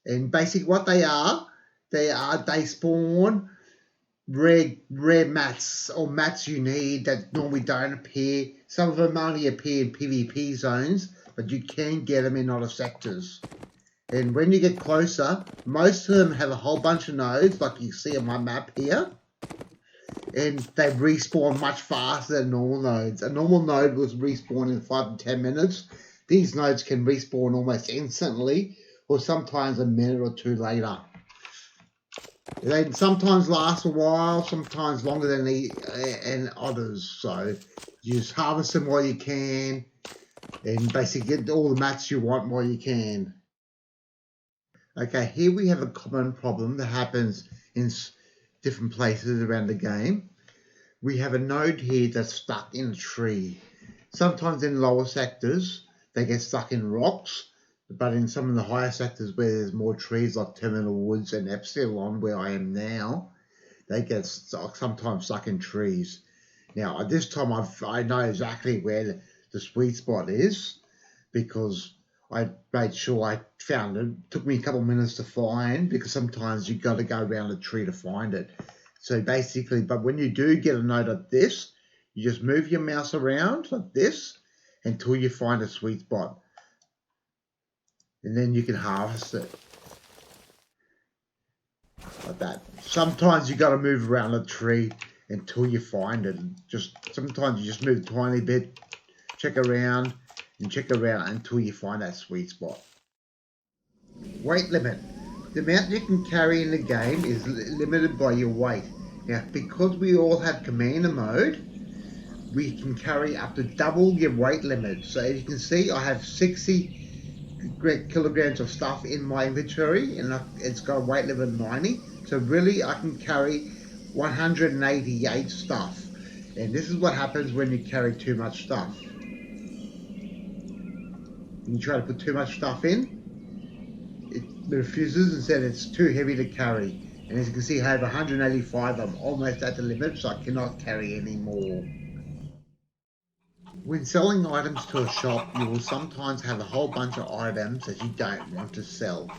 And basically what they spawn rare mats or mats you need that normally don't appear. Some of them only appear in PvP zones, but you can get them in other sectors. And when you get closer, most of them have a whole bunch of nodes, like you see on my map here. And they respawn much faster than normal nodes. A normal node was respawn in 5 to 10 minutes. These nodes can respawn almost instantly, or sometimes a minute or 2 later. They sometimes last a while, sometimes longer than others. So you just harvest them while you can, and basically get all the mats you want while you can. Okay, here we have a common problem that happens in different places around the game. We have a node here that's stuck in a tree. Sometimes in lower sectors, they get stuck in rocks, but in some of the higher sectors where there's more trees like Terminal Woods and Epsilon, where I am now, they get sometimes stuck in trees. Now, at this time, I know exactly where the sweet spot is, because I made sure I found it. It took me a couple of minutes to find, because sometimes you've got to go around a tree to find it. So basically, but when you do get a node like this, you just move your mouse around like this until you find a sweet spot. And then you can harvest it. Like that. Sometimes you got to move around a tree until you find it. Sometimes you just move a tiny bit, check around, and check around until you find that sweet spot. Weight limit. The amount you can carry in the game is limited by your weight. Now, because we all have commander mode, we can carry up to double your weight limit. So as you can see, I have 60 kilograms of stuff in my inventory, and it's got a weight limit of 90. So really, I can carry 188 stuff. And this is what happens when you carry too much stuff. You try to put too much stuff in, it refuses and said it's too heavy to carry. And as you can see, I have 185. I'm almost at the limit, so I cannot carry any more. When selling items to a shop, you will sometimes have a whole bunch of items that you don't want to sell.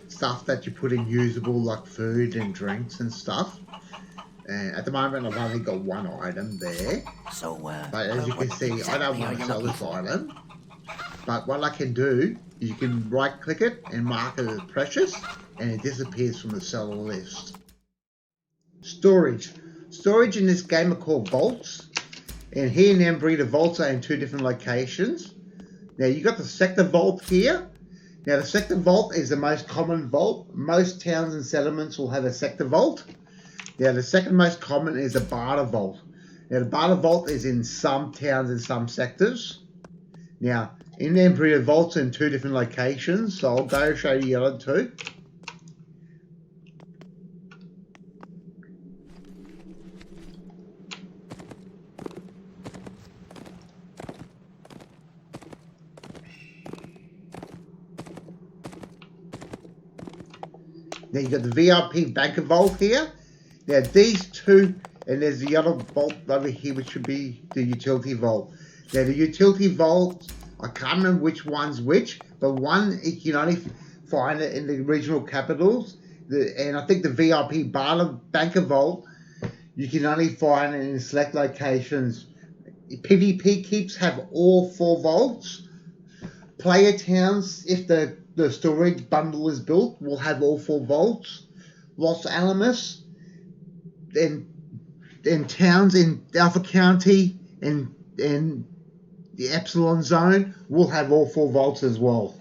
Stuff that you put in usable, like food and drinks and stuff. And at the moment, I've only got one item there. But as you can see, I don't want to sell this item. But what I can do is you can right click it and mark it as precious, and it disappears from the seller list. Storage. Storage in this game are called vaults. And here in Embry, the vaults are in 2 different locations. Now you got the sector vault here. Now the sector vault is the most common vault. Most towns and settlements will have a sector vault. Now the second most common is a barter vault. Now the barter vault is in some towns and some sectors. Now in embry, the vault's in 2 different locations, so I'll go show you the other 2. Now you've got the VIP banker vault here. Now these 2, and there's the other vault over here, which should be the utility vault. Now the utility vault, I can't remember which one's which, but one you can only find it in the regional capitals. And I think the VIP banker vault, you can only find it in select locations. PvP keeps have all 4 vaults. Player towns, if the storage bundle is built, will have all 4 vaults. Los Alamos and towns in Alpha County and the Epsilon Zone will have all 4 vaults as well.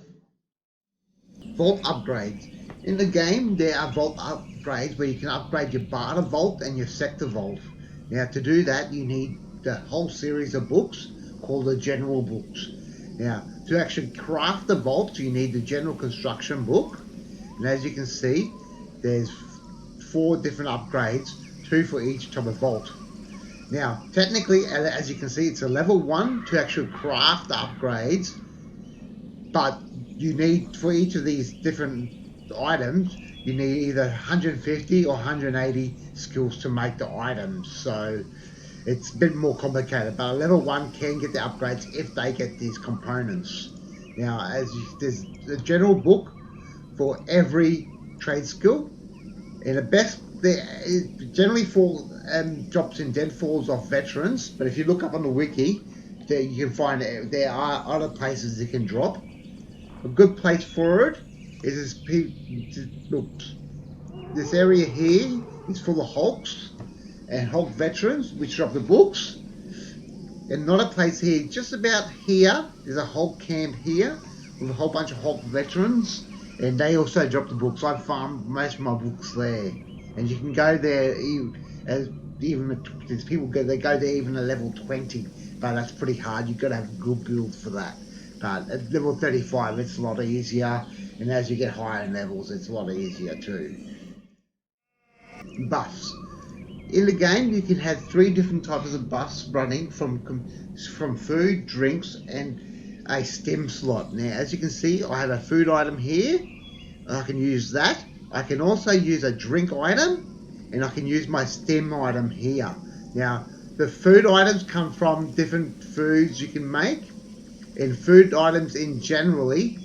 Vault upgrades. In the game, there are vault upgrades where you can upgrade your barter vault and your sector vault. Now, to do that, you need the whole series of books called the general books. Now, to actually craft the vault, you need the general construction book. And as you can see, there's 4 different upgrades, 2 for each type of vault. Now, technically, as you can see, it's a level 1 to actually craft the upgrades, but you need, for each of these different items, you need either 150 or 180 skills to make the items. So it's a bit more complicated, but a level 1 can get the upgrades if they get these components. Now, there's a general book for every trade skill, and the best it generally drops in deadfalls off veterans, but if you look up on the wiki, there you can find there are other places it can drop. A good place for it is this area here is full of hulks and hulk veterans, which drop the books. And another place here, just about here, there's a hulk camp here with a whole bunch of hulk veterans, and they also drop the books. I've farmed most of my books there, and you can go there even there's people they go there even at level 20, but that's pretty hard. You've got to have a good build for that. But at level 35, it's a lot easier, and as you get higher in levels, it's a lot easier too. Buffs. In the game, you can have 3 different types of buffs running from food, drinks, and a stem slot. Now, as you can see, I have a food item here. I can use that. I can also use a drink item, and I can use my stem item here. Now, the food items come from different foods you can make, and food items in generally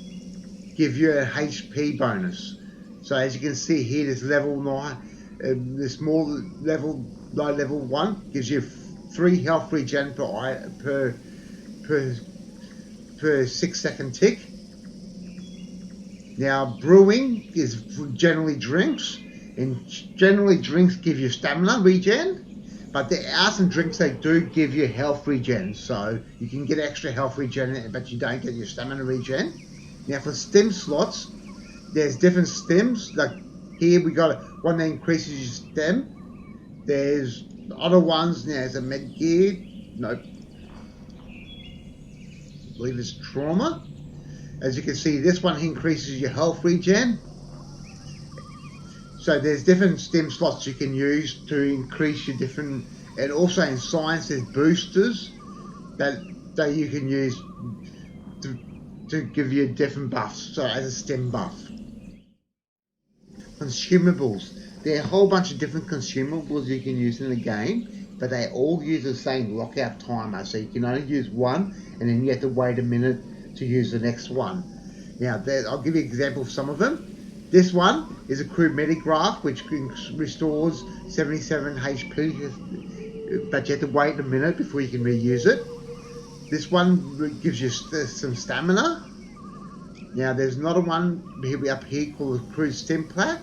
give you a HP bonus. So as you can see here, this level 9, the small level, low level 1 gives you 3 health regen per 6-second tick. Now brewing is generally drinks, and generally drinks give you stamina regen, but there are some drinks that do give you health regen, so you can get extra health regen, but you don't get your stamina regen. Now for stem slots, there's different stems. Like here we got one that increases your stem. There's other ones. Now there's a med gear. Nope. I believe it's trauma. As you can see, this one increases your health regen. So there's different stem slots you can use to increase your different, and also in science there's boosters that you can use to give you different buffs, so as a stem buff. Consumables. There are a whole bunch of different consumables you can use in the game, but they all use the same lockout timer, so you can only use one and then you have to wait a minute to use the next one. Now I'll give you an example of some of them. This one is a crude medigraph, which restores 77 HP, but you have to wait a minute before you can reuse it. This one gives you some stamina. Now there's another one up here called the crude stim plaque,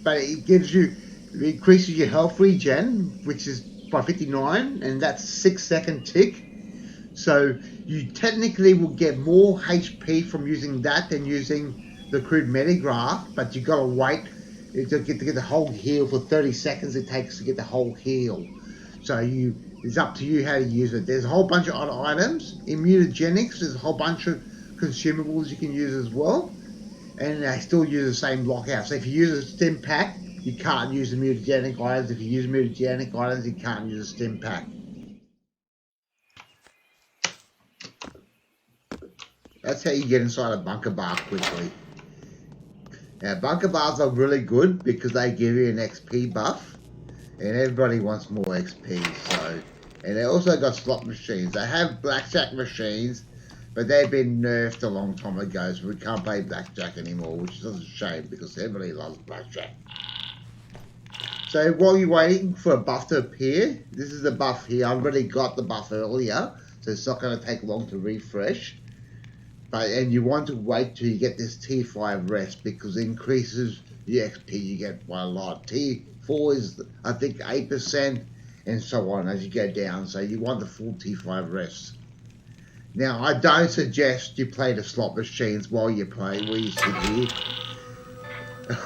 but it increases your health regen, which is by 59, and that's 6-second tick. So you technically will get more HP from using that than using the crude metagraph, but you gotta wait to get the whole heal for 30 seconds it takes to get the whole heal. So it's up to you how to use it. There's a whole bunch of other items. In mutagenics, there's a whole bunch of consumables you can use as well. And they still use the same lockout. So if you use a stim pack, you can't use the mutagenic items. If you use mutagenic items, you can't use a stim pack. That's how you get inside a bunker bar quickly. Now, bunker bars are really good because they give you an XP buff, and everybody wants more XP. So, and they also got slot machines. They have blackjack machines, but they've been nerfed a long time ago, so we can't play blackjack anymore, which is a shame because everybody loves blackjack. So while you're waiting for a buff to appear, this is the buff here. I've already got the buff earlier, so it's not going to take long to refresh. And you want to wait till you get this T5 rest because it increases the XP you get by a lot. T4 is, I think, 8% and so on as you go down. So you want the full T5 rest. Now, I don't suggest you play the slot machines while you sit here.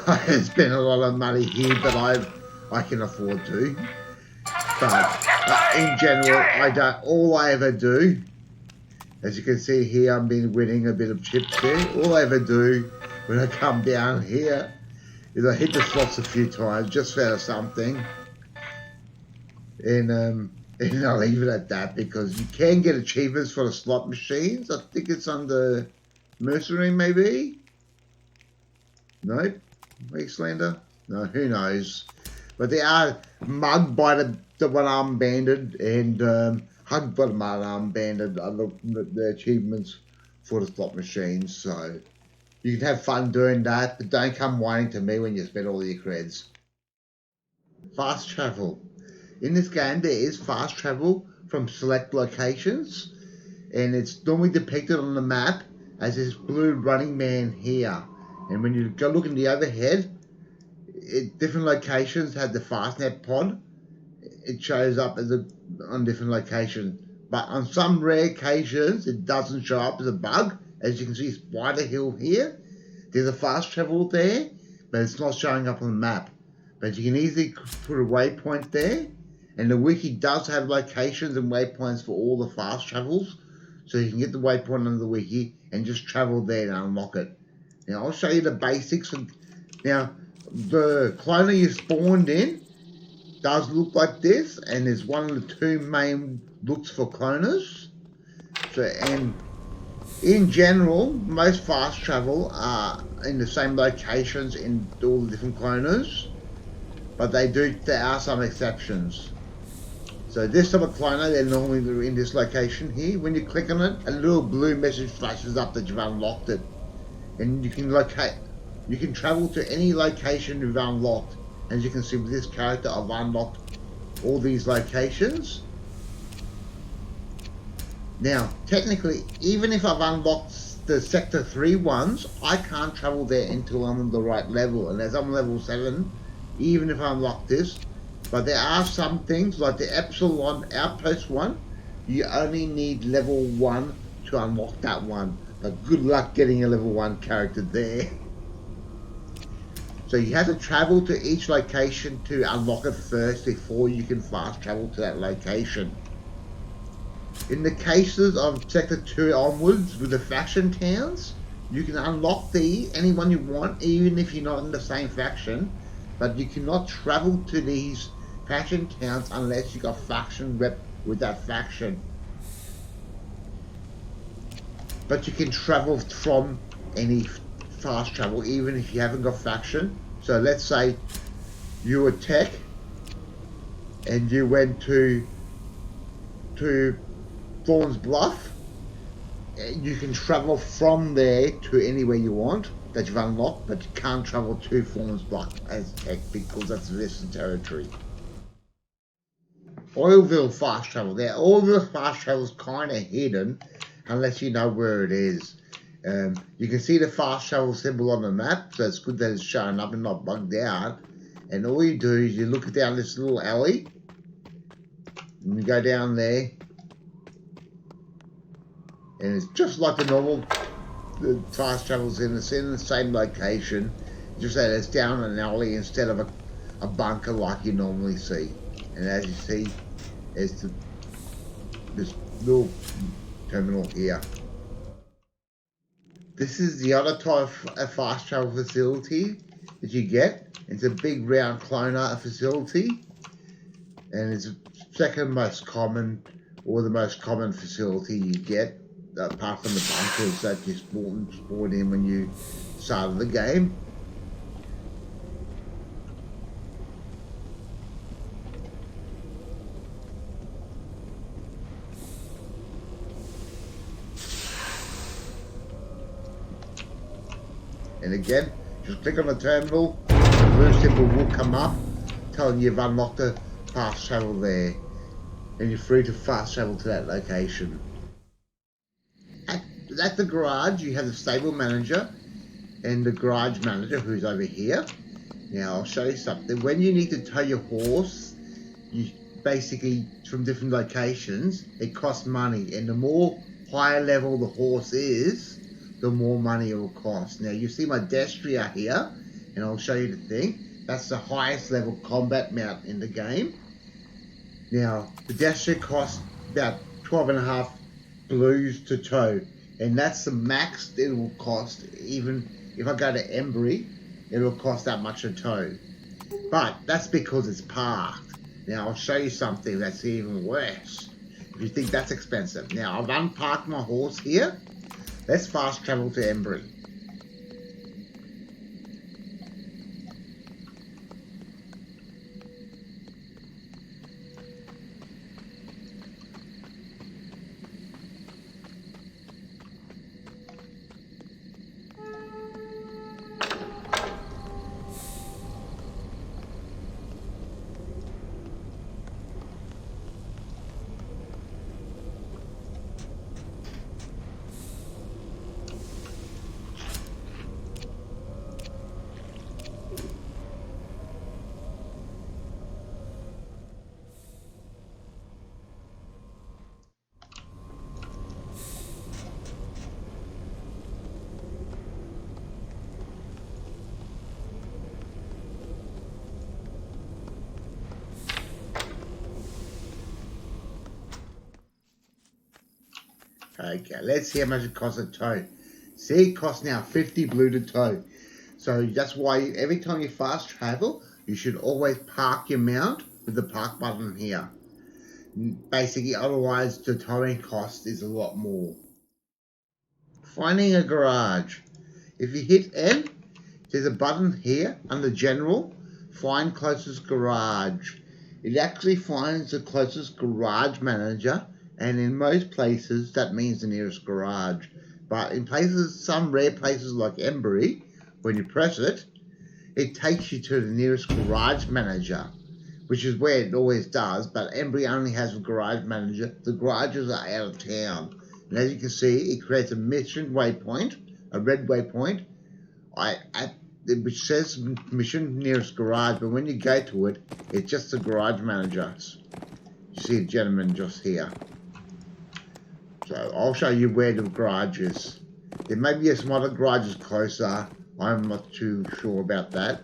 I spend a lot of money here, but I can afford to. But in general, I don't. All I ever do, as you can see here, I've been winning a bit of chips there. All I ever do when I come down here is I hit the slots a few times just for something, and I'll leave it at that because you can get achievements for the slot machines. I think it's under mercenary, maybe. Nope, Wastelander. No, who knows? But they are mugged by the one-armed bandit and hugged by the one-armed bandit are the achievements for the slot machines. So you can have fun doing that, but don't come whining to me when you spend all your creds. Fast travel. In this game, there is fast travel from select locations, and it's normally depicted on the map as this blue running man here. And when you go look in the overhead, different locations have the fastnet pod. It shows up on different locations, but on some rare occasions, it doesn't show up as a bug. As you can see, Spider Hill here. There's a fast travel there, but it's not showing up on the map. But you can easily put a waypoint there. And the wiki does have locations and waypoints for all the fast travels. So you can get the waypoint on the wiki and just travel there and unlock it. Now I'll show you the basics. Now the cloner you spawned in does look like this, and is one of the two main looks for cloners. So, and in general, most fast travel are in the same locations in all the different cloners, but there are some exceptions. So this type of cloner, they're normally in this location here. When you click on it, a little blue message flashes up that you've unlocked it. And you can travel to any location you've unlocked. As you can see with this character, I've unlocked all these locations. Now, technically, even if I've unlocked the Sector 3 ones, I can't travel there until I'm on the right level. And as I'm level 7, even if I unlock this, but there are some things like the Epsilon Outpost one, you only need level 1 to unlock that one. But good luck getting a level 1 character there. So you have to travel to each location to unlock it first before you can fast travel to that location. In the cases of Sector 2 onwards with the faction towns, you can unlock anyone you want, even if you're not in the same faction, but you cannot travel to these faction towns unless you got faction rep with that faction. But you can travel from any fast travel even if you haven't got faction. So let's say you were tech and you went to Thorn's Bluff. You can travel from there to anywhere you want that you've unlocked, but you can't travel to Thorn's Bluff as tech because that's Vista territory. Oilville fast travel. There, Oilville fast travel is kind of hidden unless you know where it is. You can see the fast travel symbol on the map, so it's good that it's showing up and not bugged out. And all you do is you look down this little alley, and you go down there, And it's just like the normal fast travels in. It's in the same location, just that it's down an alley instead of a bunker like you normally see. And as you see, there's this little terminal here. This is the other type of fast travel facility that you get. It's a big round cloner facility, and it's the second most common, or the most common facility you get, apart from the bunkers that you spawn in when you started the game. And again, just click on the terminal, the blue symbol will come up telling you you've unlocked the fast travel there, and you're free to fast travel to that location. At the garage, you have the stable manager and the garage manager, who's over here. Now I'll show you something. When you need to tow your horse, you basically, from different locations, it costs money, and the more higher level the horse is, the more money it will cost. Now you see my Destria here, and I'll show you the thing. That's the highest level combat mount in the game. Now the Destria costs about 12.5 blues to tow, and that's the max it will cost. Even if I go to Embry, it will cost that much to tow. But that's because it's parked. Now I'll show you something that's even worse. If you think that's expensive. Now I've unparked my horse here. Let's fast travel to Embry. Okay, let's see how much it costs to tow. See, it costs now 50 blue to tow. So that's why every time you fast travel, you should always park your mount with the park button here. Basically, otherwise the towing cost is a lot more. Finding a garage. If you hit N, there's a button here under General, Find Closest Garage. It actually finds the closest garage manager, and in most places that means the nearest garage. But in places, some rare places like Embry, when you press it, it takes you to the nearest garage manager, which is where it always does, but Embry only has a garage manager. The garages are out of town. And as you can see, it creates a mission waypoint, a red waypoint, which says mission nearest garage, but when you go to it, it's just the garage manager. You see a gentleman just here. So I'll show you where the garage is. There may be some other garages closer. I'm not too sure about that.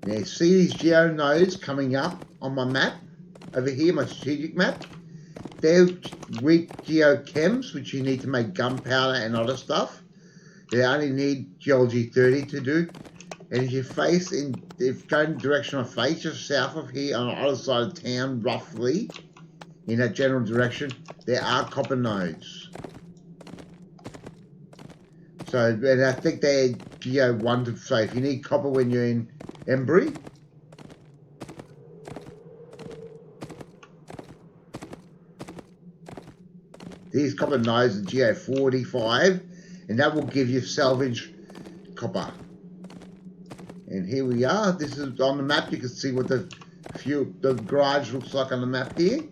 Now you see these geo nodes coming up on my map? Over here, my strategic map. They're weak geochems, which you need to make gunpowder and other stuff. They only need geology 30 to do. And if you face if going in the direction I face, just south of here on the other side of town, roughly, in that general direction, there are copper nodes. So, and I think they're geo 1 to, so if you need copper when you're in Embry, these copper nodes are geo 45, and that will give you salvage copper. And here we are. This is on the map. You can see what the garage looks like on the map here.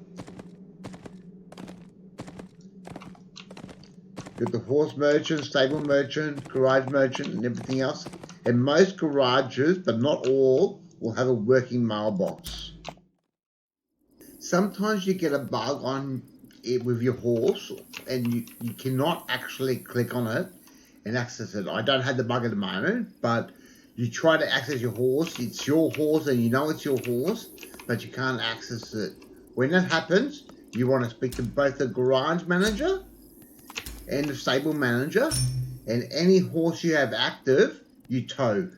You've got the horse merchant, stable merchant, garage merchant, and everything else. And most garages, but not all, will have a working mailbox. Sometimes you get a bug on it with your horse, and you cannot actually click on it and access it. I don't have the bug at the moment, but you try to access your horse. It's your horse, and you know it's your horse, but you can't access it. When that happens, you want to speak to both the garage manager and the stable manager, and any horse you have active, you tow.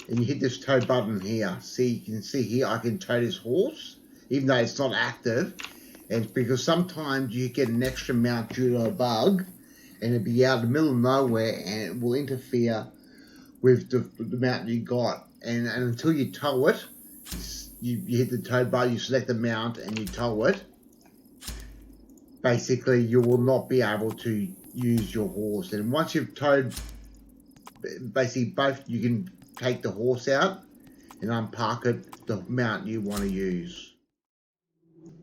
And you hit this tow button here. See, you can see here I can tow this horse, even though it's not active. And it's because sometimes you get an extra mount due to a bug, and it'll be out in the middle of nowhere, and it will interfere with the mount you got. And until you tow it, you hit the tow button, you select the mount, and you tow it. Basically, you will not be able to use your horse. And once you've towed, basically both, you can take the horse out and unpark it, the mount you want to use.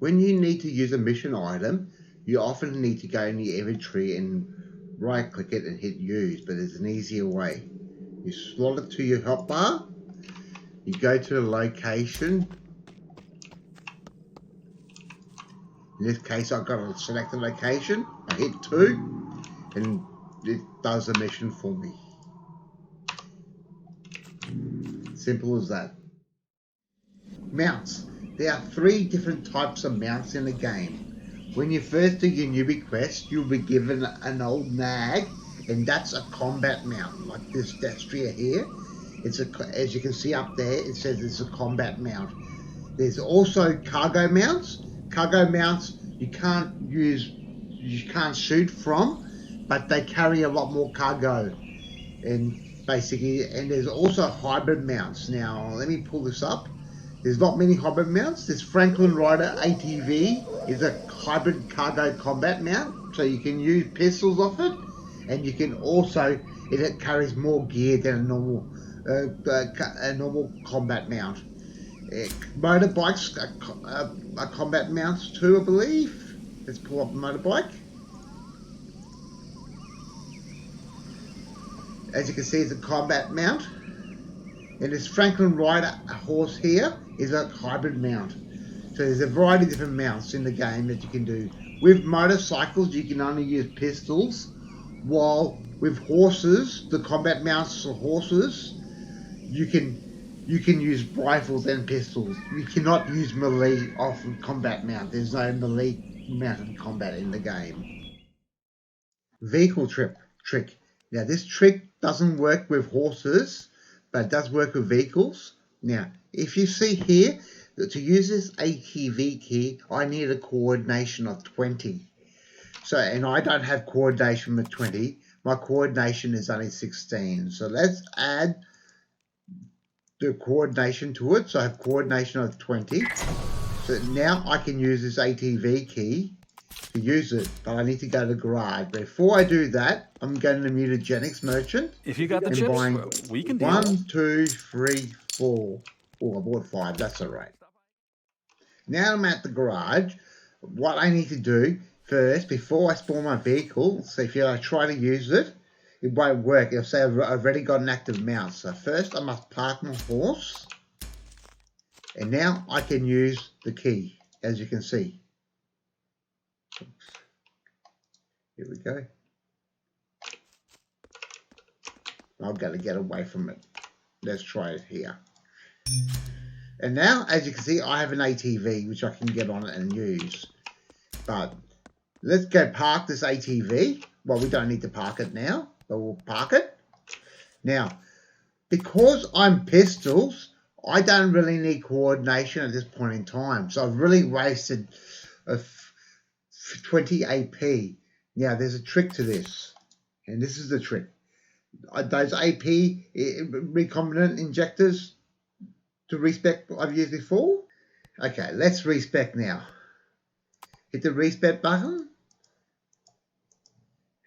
When you need to use a mission item, you often need to go in the inventory and right click it and hit use, but there's an easier way. You slot it to your hotbar, you go to the location. In this case, I've got to select the location, I hit 2, and it does the mission for me. Simple as that. Mounts. There are 3 different types of mounts in the game. When you first do your newbie quest, you'll be given an old nag, and that's a combat mount, like this Destria here. It's as you can see up there, it says it's a combat mount. There's also cargo mounts. Cargo mounts you can't shoot from, but they carry a lot more cargo. And there's also hybrid mounts. Now, let me pull this up. There's not many hybrid mounts. This Franklin Rider ATV is a hybrid cargo combat mount, so you can use pistols off it, and you can also, it carries more gear than a normal combat mount. Motorbikes are combat mounts too, I believe. Let's pull up the motorbike. As you can see, it's a combat mount. And this Franklin Rider horse here is a hybrid mount. So there's a variety of different mounts in the game that you can do. With motorcycles, you can only use pistols, while with horses, the combat mounts for horses, you can use rifles and pistols. You cannot use melee off of combat mount. There's no melee mounted combat in the game. Vehicle trick. Now this trick doesn't work with horses, but it does work with vehicles. Now, if you see here, to use this ATV key, I need a coordination of 20. So, and I don't have coordination with 20. My coordination is only 16. So let's add the coordination to it. So I have coordination of 20. So now I can use this ATV key to use it, but I need to go to the garage. Before I do that, I'm going to the mutagenics merchant. If you got the chips, we can deal. 1, 2, 3, 4. Oh, I bought 5. That's all right. Now I'm at the garage. What I need to do first, before I spawn my vehicle, so if I try to use it, it won't work. It'll say I've already got an active mount. So first I must park my horse. And now I can use the key, as you can see. Oops. Here we go. I've got to get away from it. Let's try it here. And now, as you can see, I have an ATV, which I can get on it and use. But let's go park this ATV. Well, we don't need to park it now, but we'll park it. Now, because I'm pistols, I don't really need coordination at this point in time. So I've really wasted 20 AP. Now, there's a trick to this. And this is the trick. Those AP recombinant injectors to respec I've used before. Okay, let's respec now. Hit the respec button.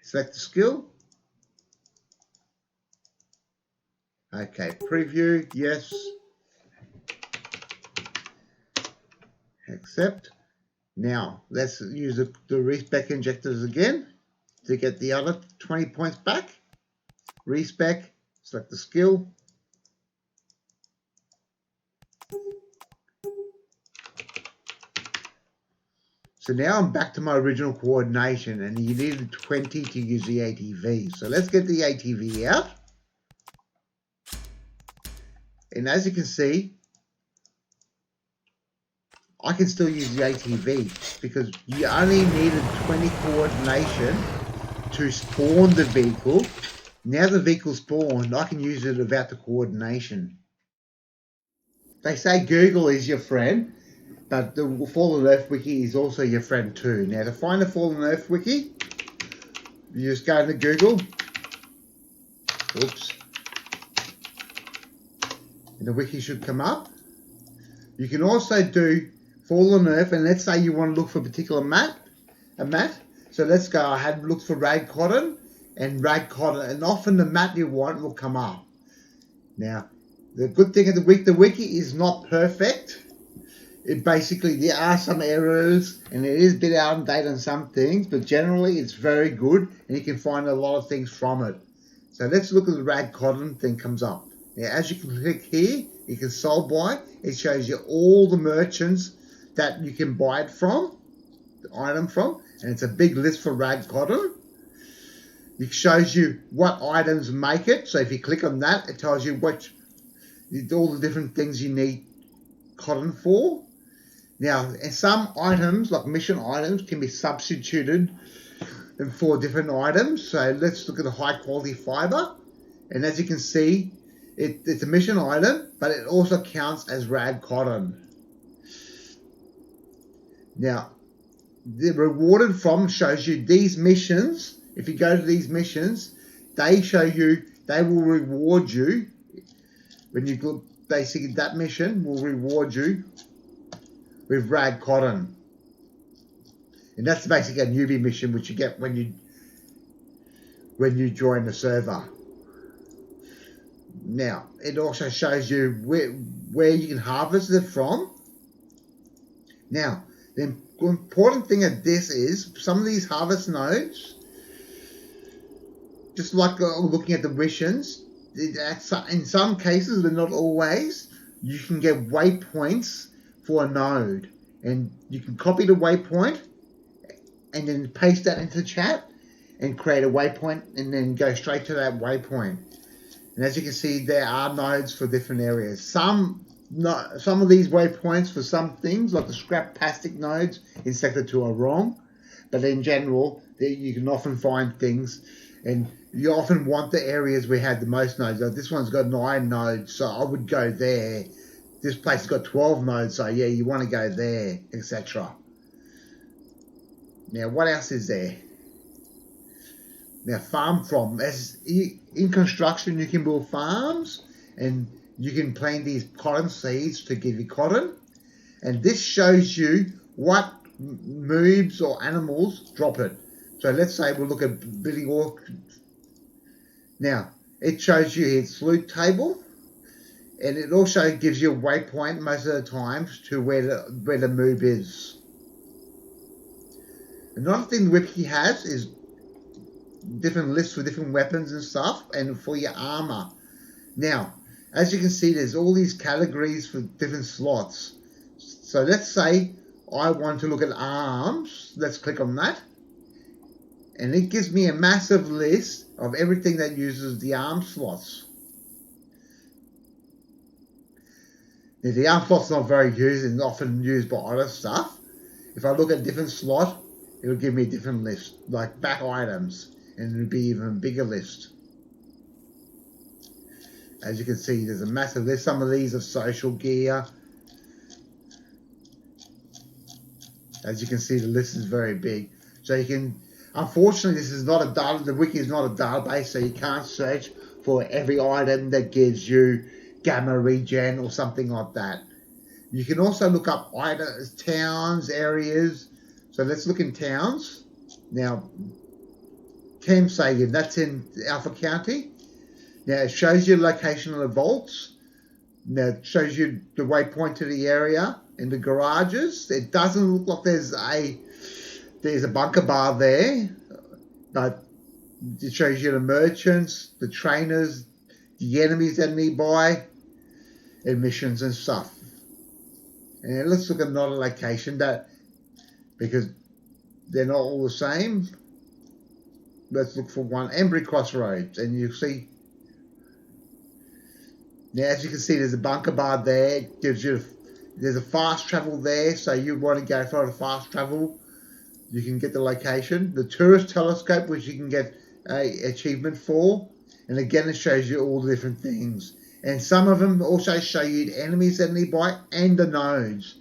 Select the skill. Okay, preview, yes. Accept. Now, let's use the respec injectors again to get the other 20 points back. Respec, select the skill. So now I'm back to my original coordination, and you needed 20 to use the ATV. So let's get the ATV out. And as you can see, I can still use the ATV because you only needed 20 coordination to spawn the vehicle. Now the vehicle spawned, I can use it without the coordination. They say Google is your friend, but the Fallen Earth Wiki is also your friend too. Now to find the Fallen Earth Wiki, you just go into Google. Oops. And the wiki should come up. You can also do Fallen Earth, and let's say you want to look for a particular mat. So let's go, I had looked for rag cotton, and often the mat you want will come up. Now, the good thing of the wiki is not perfect. There are some errors, and it is a bit out of date on some things, but generally it's very good, and you can find a lot of things from it. So let's look at the rag cotton thing comes up. Now, as you can click here, you can sold by. It shows you all the merchants that you can buy it from, the item from, and it's a big list for rag cotton. It shows you what items make it. So if you click on that, it tells you all the different things you need cotton for. Now, and some items, like mission items, can be substituted for different items. So let's look at the high quality fiber. And as you can see, it's a mission item, but it also counts as rag cotton. Now, the rewarded from shows you these missions. If you go to these missions, they will reward you. When you go, basically that mission will reward you with rag cotton. And that's basically a newbie mission which you get when you join the server. Now, it also shows you where you can harvest it from. Now, the important thing of this is some of these harvest nodes, just like looking at the missions, in some cases, but not always, you can get waypoints for a node. And you can copy the waypoint and then paste that into the chat and create a waypoint and then go straight to that waypoint. And as you can see, there are nodes for different areas. Some of these waypoints for some things, like the scrap plastic nodes in Sector 2 are wrong. But in general, you can often find things, and you often want the areas where had the most nodes. Like this one's got 9 nodes, so I would go there. This place has got 12 nodes, so yeah, you want to go there, etc. Now, what else is there? Now, farm from. In construction, you can build farms, and you can plant these cotton seeds to give you cotton. And this shows you what moves or animals drop it. So let's say we'll look at building orchard. Now, it shows you its loot table, and it also gives you a waypoint most of the time to where the move is. Another thing the wiki has is different lists for different weapons and stuff, and for your armor. Now, as you can see, there's all these categories for different slots. So let's say I want to look at arms. Let's click on that. And it gives me a massive list of everything that uses the arm slots. Now, the arm slot's not very used and often used by other stuff. If I look at a different slot, it'll give me a different list, like back items, and it'll be even a bigger list. As you can see, there's a massive list. Some of these are social gear. As you can see, the list is very big. So you can, unfortunately, this is not a data, the wiki is not a database, so you can't search for every item that gives you gamma regen or something like that. You can also look up items, towns, areas. So let's look in towns. Now, Sagan, that's in Alpha County. Now, it shows you the location of the vaults. Now it shows you the waypoint to the area in the garages. It doesn't look like there's a bunker bar there, but it shows you the merchants, the trainers, the enemies that are nearby, and missions and stuff. And let's look at another location because they're not all the same. Let's look for one, Embry Crossroads, and you'll see. Now, as you can see, there's a bunker bar there. It gives you, there's a fast travel there, so you want to go for the fast travel. You can get the location. The tourist telescope, which you can get a achievement for, and again, it shows you all the different things. And some of them also show you the enemies that are nearby and the nodes.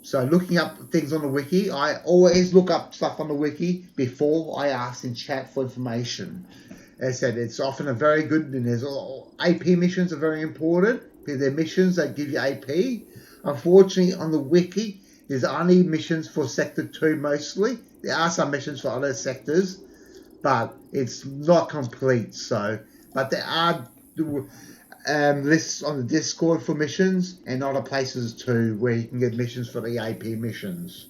So looking up things on the wiki, I always look up stuff on the wiki before I ask in chat for information. As I said, it's often a very good, and there's AP missions are very important because they're missions that give you AP. Unfortunately, on the wiki, there's only missions for Sector 2 mostly. There are some missions for other sectors, but it's not complete. But there are lists on the Discord for missions and other places too where you can get missions for the AP missions.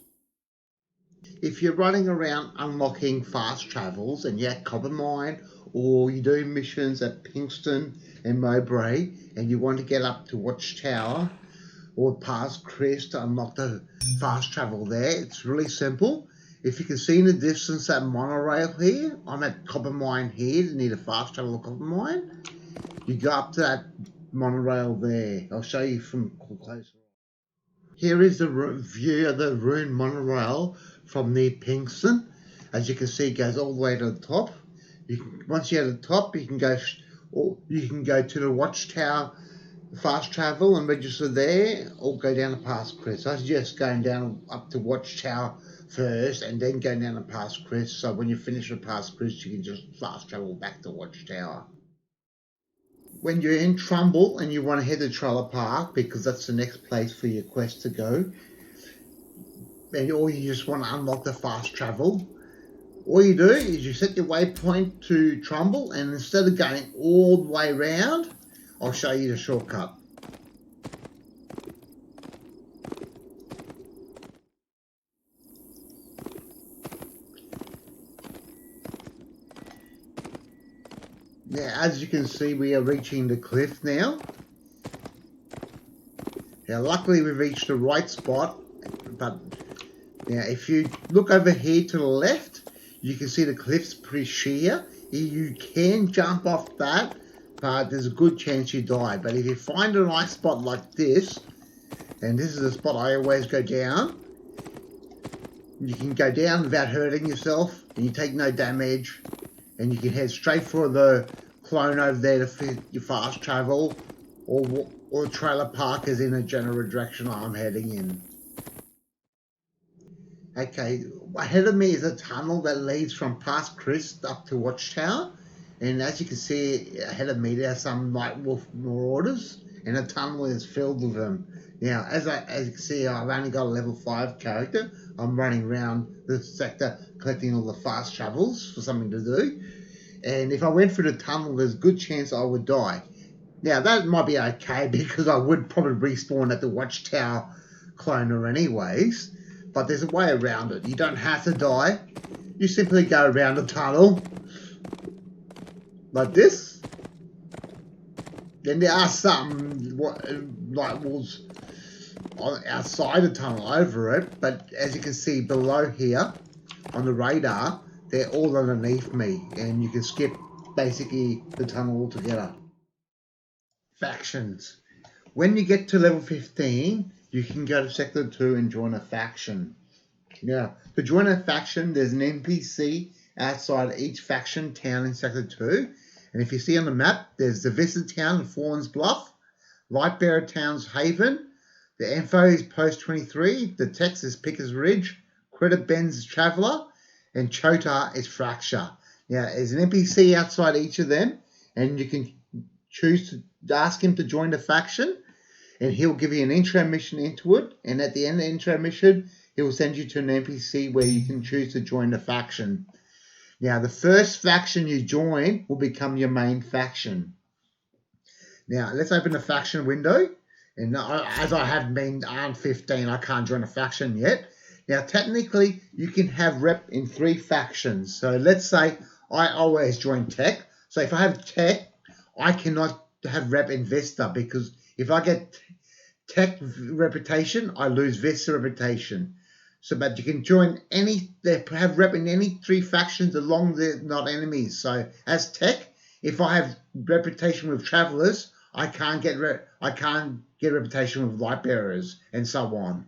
If you're running around unlocking fast travels and you're at Coppermine or you're doing missions at Pinkston and Midway and you want to get up to Watchtower or past Chris to unlock the fast travel there, it's really simple. If you can see in the distance that monorail here, I'm at Coppermine here, you need a fast travel to Coppermine. You go up to that monorail there. I'll show you from closer. Here is the view of the Rune monorail from near Pinkston. As you can see, it goes all the way to the top. Once you're at the top, you can go to the Watchtower fast travel and register there, or go down to past Chris. I suggest going down up to Watchtower first and then going down to past Chris. So when you finish with past Chris, you can just fast travel back to Watchtower. When you're in Trumbull and you want to head to Trailer Park because that's the next place for your quest to go, or you just want to unlock the fast travel, all you do is you set your waypoint to Trumbull, and instead of going all the way around, I'll show you the shortcut. Now, as you can see, we are reaching the cliff now. Now, luckily we've reached the right spot, but now if you look over here to the left, you can see the cliff's pretty sheer. You can jump off that, but there's a good chance you die. But if you find a nice spot like this, and this is the spot I always go down, you can go down without hurting yourself, and you take no damage, and you can head straight for the clone over there to fit your fast travel, or Trailer Park is in a general direction I'm heading in. Okay, ahead of me is a tunnel that leads from past Chris up to Watchtower, and as you can see ahead of me there are some Night Wolf marauders, and the tunnel is filled with them. Now, as you can see, I've only got a level 5 character. I'm running around the sector collecting all the fast travels for something to do. And if I went through the tunnel, there's a good chance I would die. Now, that might be okay because I would probably respawn at the Watchtower cloner anyways. But there's a way around it. You don't have to die. You simply go around the tunnel like this. Then there are some light walls outside the tunnel over it, but as you can see below here on the radar, they're all underneath me, and you can skip basically the tunnel altogether. Factions. When you get to level 15, you can go to Sector 2 and join a faction. Now, to join a faction, there's an NPC outside each faction town in Sector 2. And if you see on the map, there's the Vista Town of Fawns Bluff, Lightbearer Town's Haven, the info is Post 23, the text is Pickers Ridge, Credit Ben's Traveller, and Chota is Fracture. Now, there's an NPC outside each of them, and you can choose to ask him to join the faction, and he'll give you an intro mission into it, and at the end of the intro mission, he will send you to an NPC where you can choose to join the faction. Now, the first faction you join will become your main faction. Now, let's open the faction window. And as I haven't been on 15, I can't join a faction yet. Now, technically, you can have rep in 3 factions. So let's say I always join tech. So if I have tech, I cannot have rep in Vista, because if I get tech reputation, I lose Vista reputation. So, but you can join they have rep in any 3 factions as long as they're not enemies. So as tech, if I have reputation with travelers, I can't get reputation with light bearers, and so on.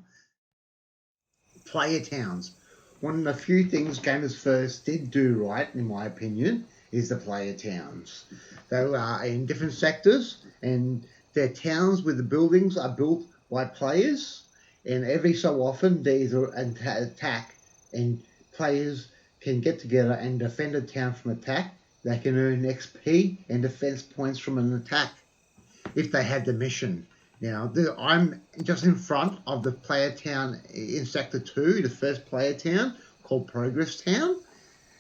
Player towns. One of the few things Gamers First did do right, in my opinion, is the player towns. They are in different sectors, and they're towns where the buildings are built by players, and every so often there's an attack, and players can get together and defend a town from attack. They can earn XP and defense points from an attack if they have the mission. Now, I'm just in front of the player town in Sector 2, the first player town, called Progess Town.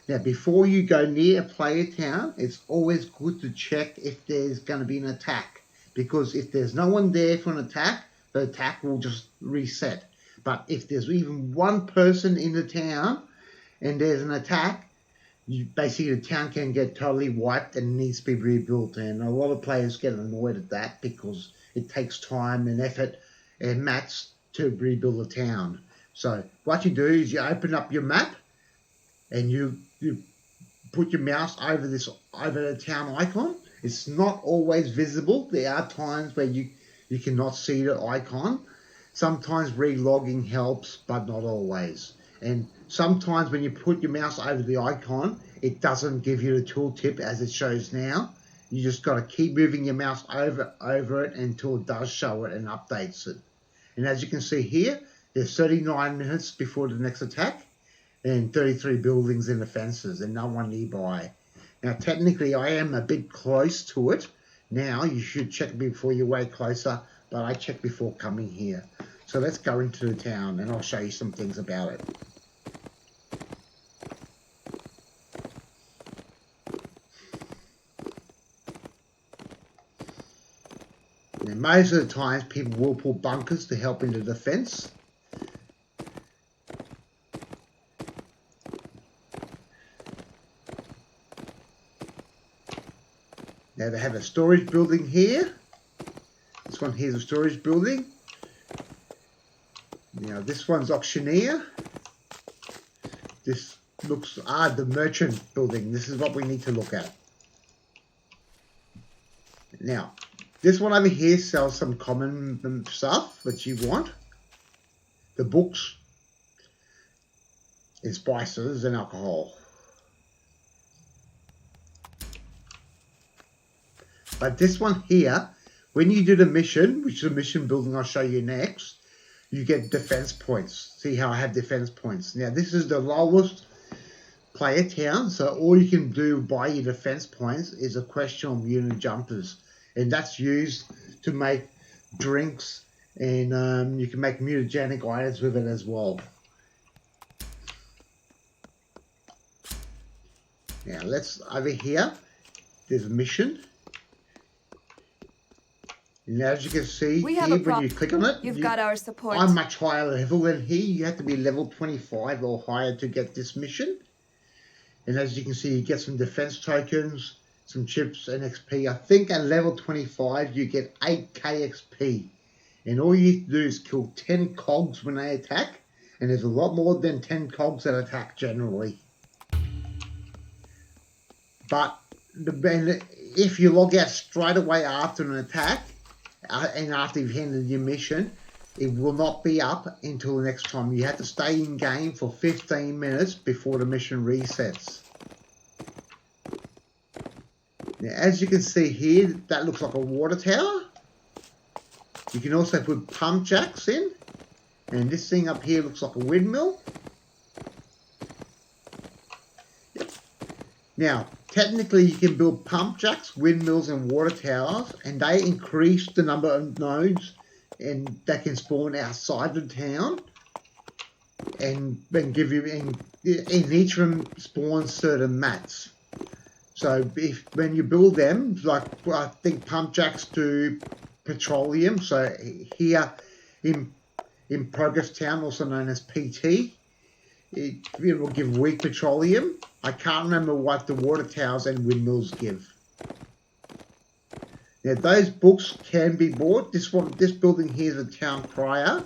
Now, before you go near a player town, it's always good to check if there's going to be an attack. Because if there's no one there for an attack, the attack will just reset. But if there's even one person in the town and there's an attack, basically the town can get totally wiped and needs to be rebuilt. And a lot of players get annoyed at that because it takes time and effort and mats to rebuild a town. So what you do is you open up your map and you put your mouse over the town icon. It's not always visible. There are times where you cannot see the icon. Sometimes relogging helps, but not always. And sometimes when you put your mouse over the icon, it doesn't give you the tooltip as it shows now. You just got to keep moving your mouse over it until it does show it and updates it. And as you can see here, there's 39 minutes before the next attack and 33 buildings and defenses and no one nearby. Now, technically, I am a bit close to it. Now, you should check before you way closer, but I checked before coming here. So let's go into the town and I'll show you some things about it. Now, most of the times, people will pull bunkers to help in the defense. Now they have a storage building here. This one here's a storage building. Now this one's auctioneer. This looks the merchant building. This is what we need to look at. Now this one over here sells some common stuff that you want. The books and spices and alcohol. But this one here, when you do the mission, which is a mission building I'll show you next, you get defense points. See how I have defense points. Now this is the lowest player town, so all you can do by your defense points is a question on mutant jumpers. And that's used to make drinks, and you can make mutagenic items with it as well. Now let's, over here, there's a mission. And as you can see here, when you click on it, you've got our support. I'm much higher level than here. You have to be level 25 or higher to get this mission. And as you can see, you get some defense tokens, some chips and XP. I think at level 25, you get 8k XP. And all you need to do is kill 10 cogs when they attack. And there's a lot more than 10 cogs that attack generally. But if you log out straight away after an attack, and after you've handled your mission, it will not be up until the next time. You have to stay in game for 15 minutes before the mission resets. Now, as you can see here, that looks like a water tower. You can also put pump jacks in. And this thing up here looks like a windmill. Yep. Now, technically, you can build pump jacks, windmills, and water towers, and they increase the number of nodes and that can spawn outside the town, and give you in each of them spawns certain mats. So when you build them, like I think pump jacks do petroleum. So here in Progess Town, also known as PT, it will give weak petroleum. I can't remember what the water towers and windmills give. Now those books can be bought. This building here is a town crier.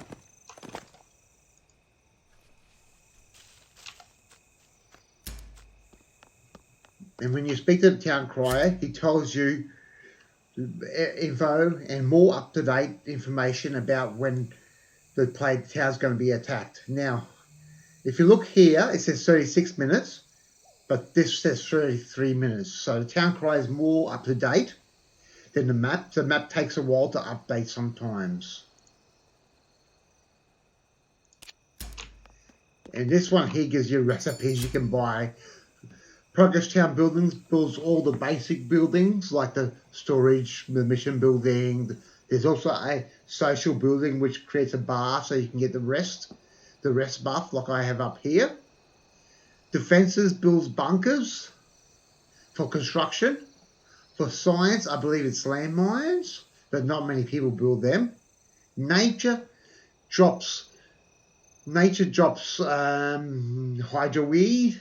And when you speak to the town crier, he tells you info and more up-to-date information about when the town is going to be attacked. Now, if you look here, it says 36 minutes, but this says 33 minutes. So the town crier is more up-to-date than the map. The map takes a while to update sometimes. And this one here gives you recipes you can buy. Progess Town buildings builds all the basic buildings like the storage, the mission building. There's also a social building which creates a bar so you can get the rest buff like I have up here. Defenses builds bunkers for construction. For science, I believe it's landmines, but not many people build them. Nature drops hydroweed,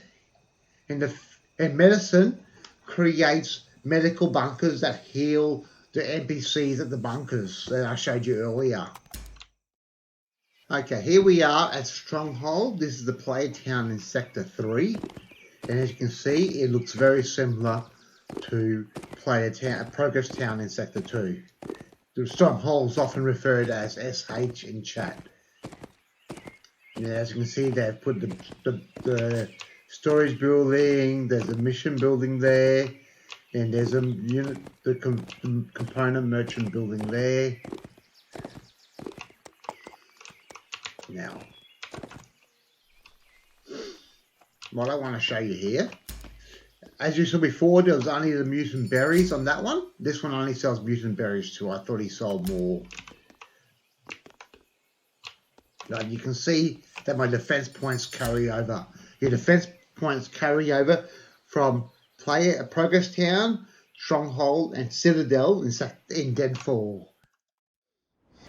and medicine creates medical bunkers that heal the NPCs at the bunkers that I showed you earlier. Okay, here we are at Stronghold. This is the player town in Sector 3. And as you can see, it looks very similar to Progess Town in Sector 2. The Stronghold is often referred as SH in chat. Yeah, as you can see, they've put the storage building, there's a mission building there, and there's a component merchant building there. Now, what I want to show you here, as you saw before, there was only the mutant berries on that one. This one only sells mutant berries too. I thought he sold more. Now you can see that my defense points carry over. Your defense points carry over from Progess Town, Stronghold, and Citadel in Deadfall.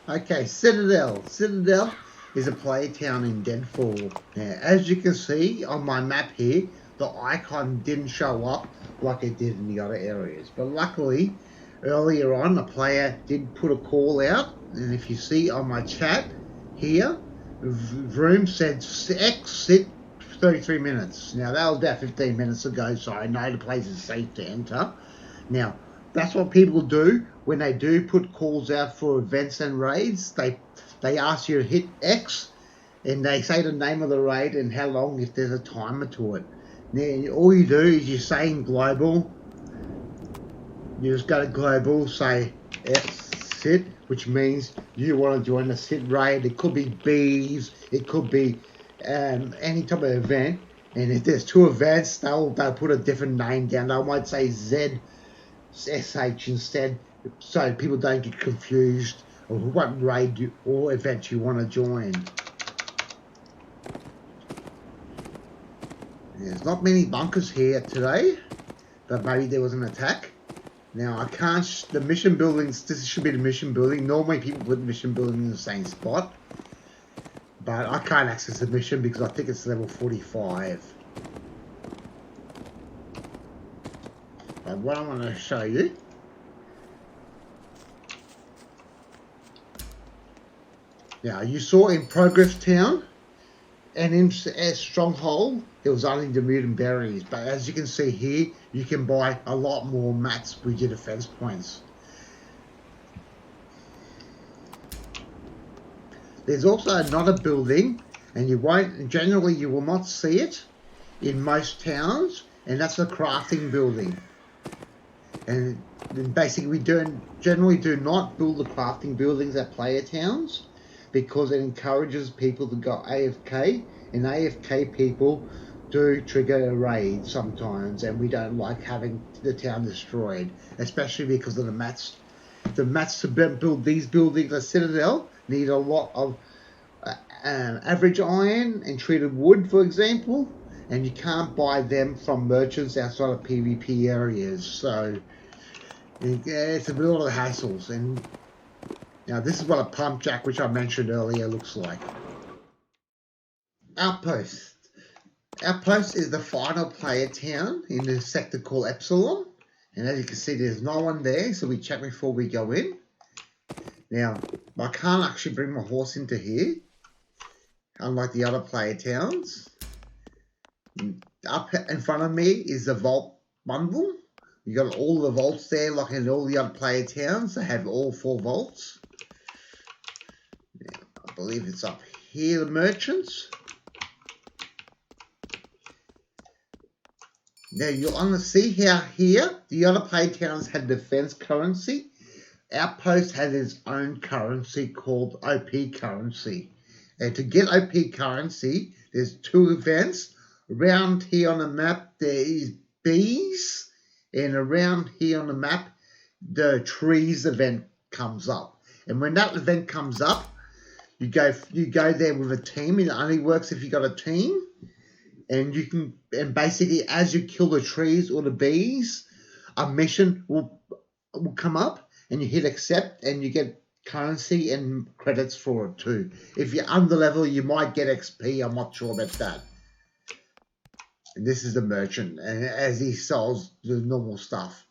Okay, Citadel. Citadel is a player town in Deadfall. Now, as you can see on my map here, the icon didn't show up like it did in the other areas. But luckily, earlier on, a player did put a call out. And if you see on my chat here, Vroom said exit 33 minutes. Now that was about 15 minutes ago, so I know the place is safe to enter. Now that's what people do when they do put calls out for events and raids. They ask you to hit X and they say the name of the raid and how long if there's a timer to it. Now all you do is you say in global, you just go to global, say SIT, which means you want to join a SIT raid. It could be bees, it could be any type of event. And if there's two events, they'll put a different name down. They might say ZSH instead, so people don't get confused of what raid or event you want to join. There's not many bunkers here today, but maybe there was an attack. Now I can't, the mission buildings, this should be the mission building. Normally people put the mission building in the same spot, but I can't access the mission because I think it's level 45. But what I want to show you, now you saw in Progess Town and in Stronghold, it was only the mutant berries. But as you can see here, you can buy a lot more mats with your defense points. There's also another building, and generally you will not see it in most towns, and that's the crafting building. And basically we generally do not build the crafting buildings at player towns because it encourages people to go AFK, and AFK people do trigger a raid sometimes, and we don't like having the town destroyed, especially because of the mats. The mats to build these buildings at Citadel need a lot of average iron and treated wood, for example, and you can't buy them from merchants outside of PvP areas, so it's a bit of hassles. And now this is what a pump jack, which I mentioned earlier, looks like. Outpost. Outpost is the final player town in the sector called Epsilon, and as you can see there's no one there, so we check before we go in. Now I can't actually bring my horse into here, unlike the other player towns. Up in front of me is the vault bundle. You got all the vaults there, like in all the other player towns. They have all 4 vaults. Now, I believe it's up here, the merchants. Now you'll see how here the other player towns had defense currency. Outpost has its own currency called OP currency. And to get OP currency, there's 2 events. Around here on the map, there is bees, and around here on the map, the trees event comes up. And when that event comes up, you go there with a team. It only works if you got a team, and basically as you kill the trees or the bees, a mission will come up, and you hit accept, and you get currency and credits for it too. If you're under level, you might get XP. I'm not sure about that. And this is the merchant, and as he sells the normal stuff.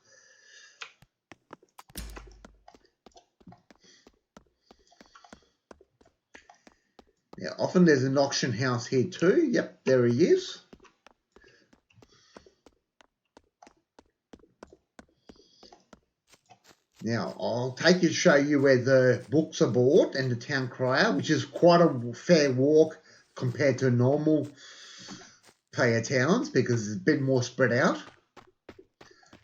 Now, often there's an auction house here too. Yep, there he is. Now, I'll take you to show you where the books are bought and the town crier, which is quite a fair walk compared to normal player towns because it's a bit more spread out.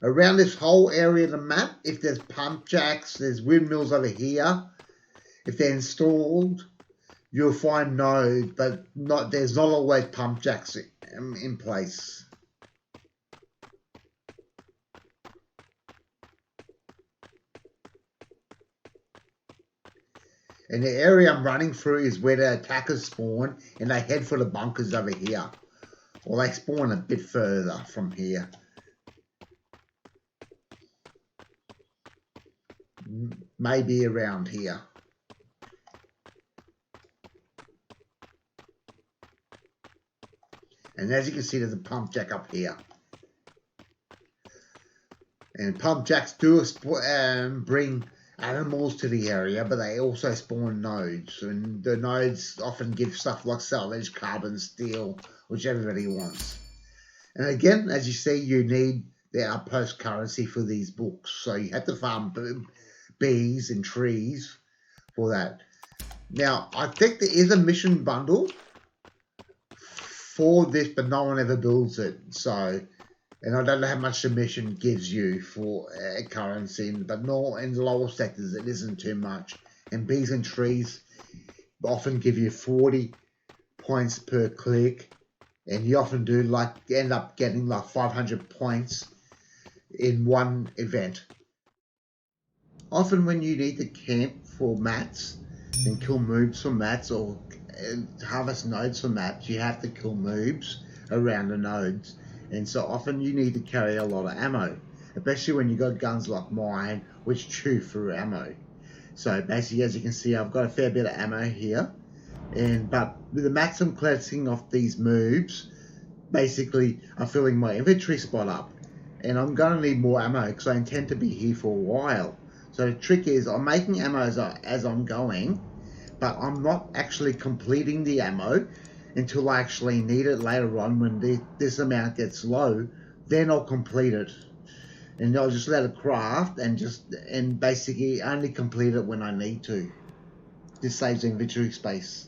Around this whole area of the map, if there's pump jacks, there's windmills over here. If they're installed, you'll find nodes, but there's not always pump jacks in place. And the area I'm running through is where the attackers spawn, and they head for the bunkers over here. Or they spawn a bit further from here. Maybe around here. And as you can see, there's a pump jack up here. And pump jacks do bring animals to the area, but they also spawn nodes. And the nodes often give stuff like salvage, carbon, steel, which everybody wants. And again, as you see, you need the outpost currency for these books. So you have to farm bees and trees for that. Now, I think there is a mission bundle for this, but no one ever builds it. So, and I don't know how much the mission gives you for currency, but no, in the lower sectors it isn't too much. And bees and trees often give you 40 points per click, and you often do end up getting like 500 points in one event. Often when you need to camp for mats and kill moobs for mats or harvest nodes for maps, you have to kill moobs around the nodes. And so often you need to carry a lot of ammo, especially when you got guns like mine, which chew through ammo. So basically, as you can see, I've got a fair bit of ammo here. But with the maximum cleansing of these moves, basically I'm filling my inventory spot up. And I'm going to need more ammo because I intend to be here for a while. So the trick is I'm making ammo as I'm going, but I'm not actually completing the ammo until I actually need it later on when this amount gets low. Then I'll complete it. And I'll just let it craft and basically only complete it when I need to. This saves inventory space.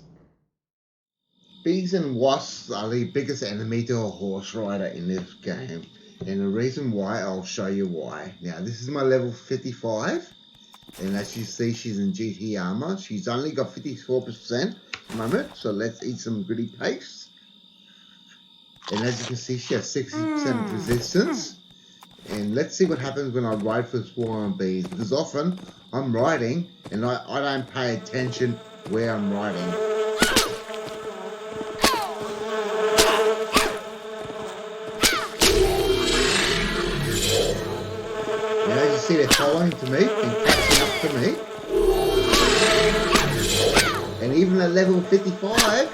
Bees and wasps are the biggest enemy to a horse rider in this game. And the reason why, I'll show you why. Now, this is my level 55. And as you see, she's in GT armor. She's only got 54% at the moment. So let's eat some gritty paste. And as you can see, she has 60% resistance. And let's see what happens when I ride for swarm bees. Because often, I'm riding and I don't pay attention where I'm riding. following to me and catching up to me. And even at level 55,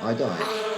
I died.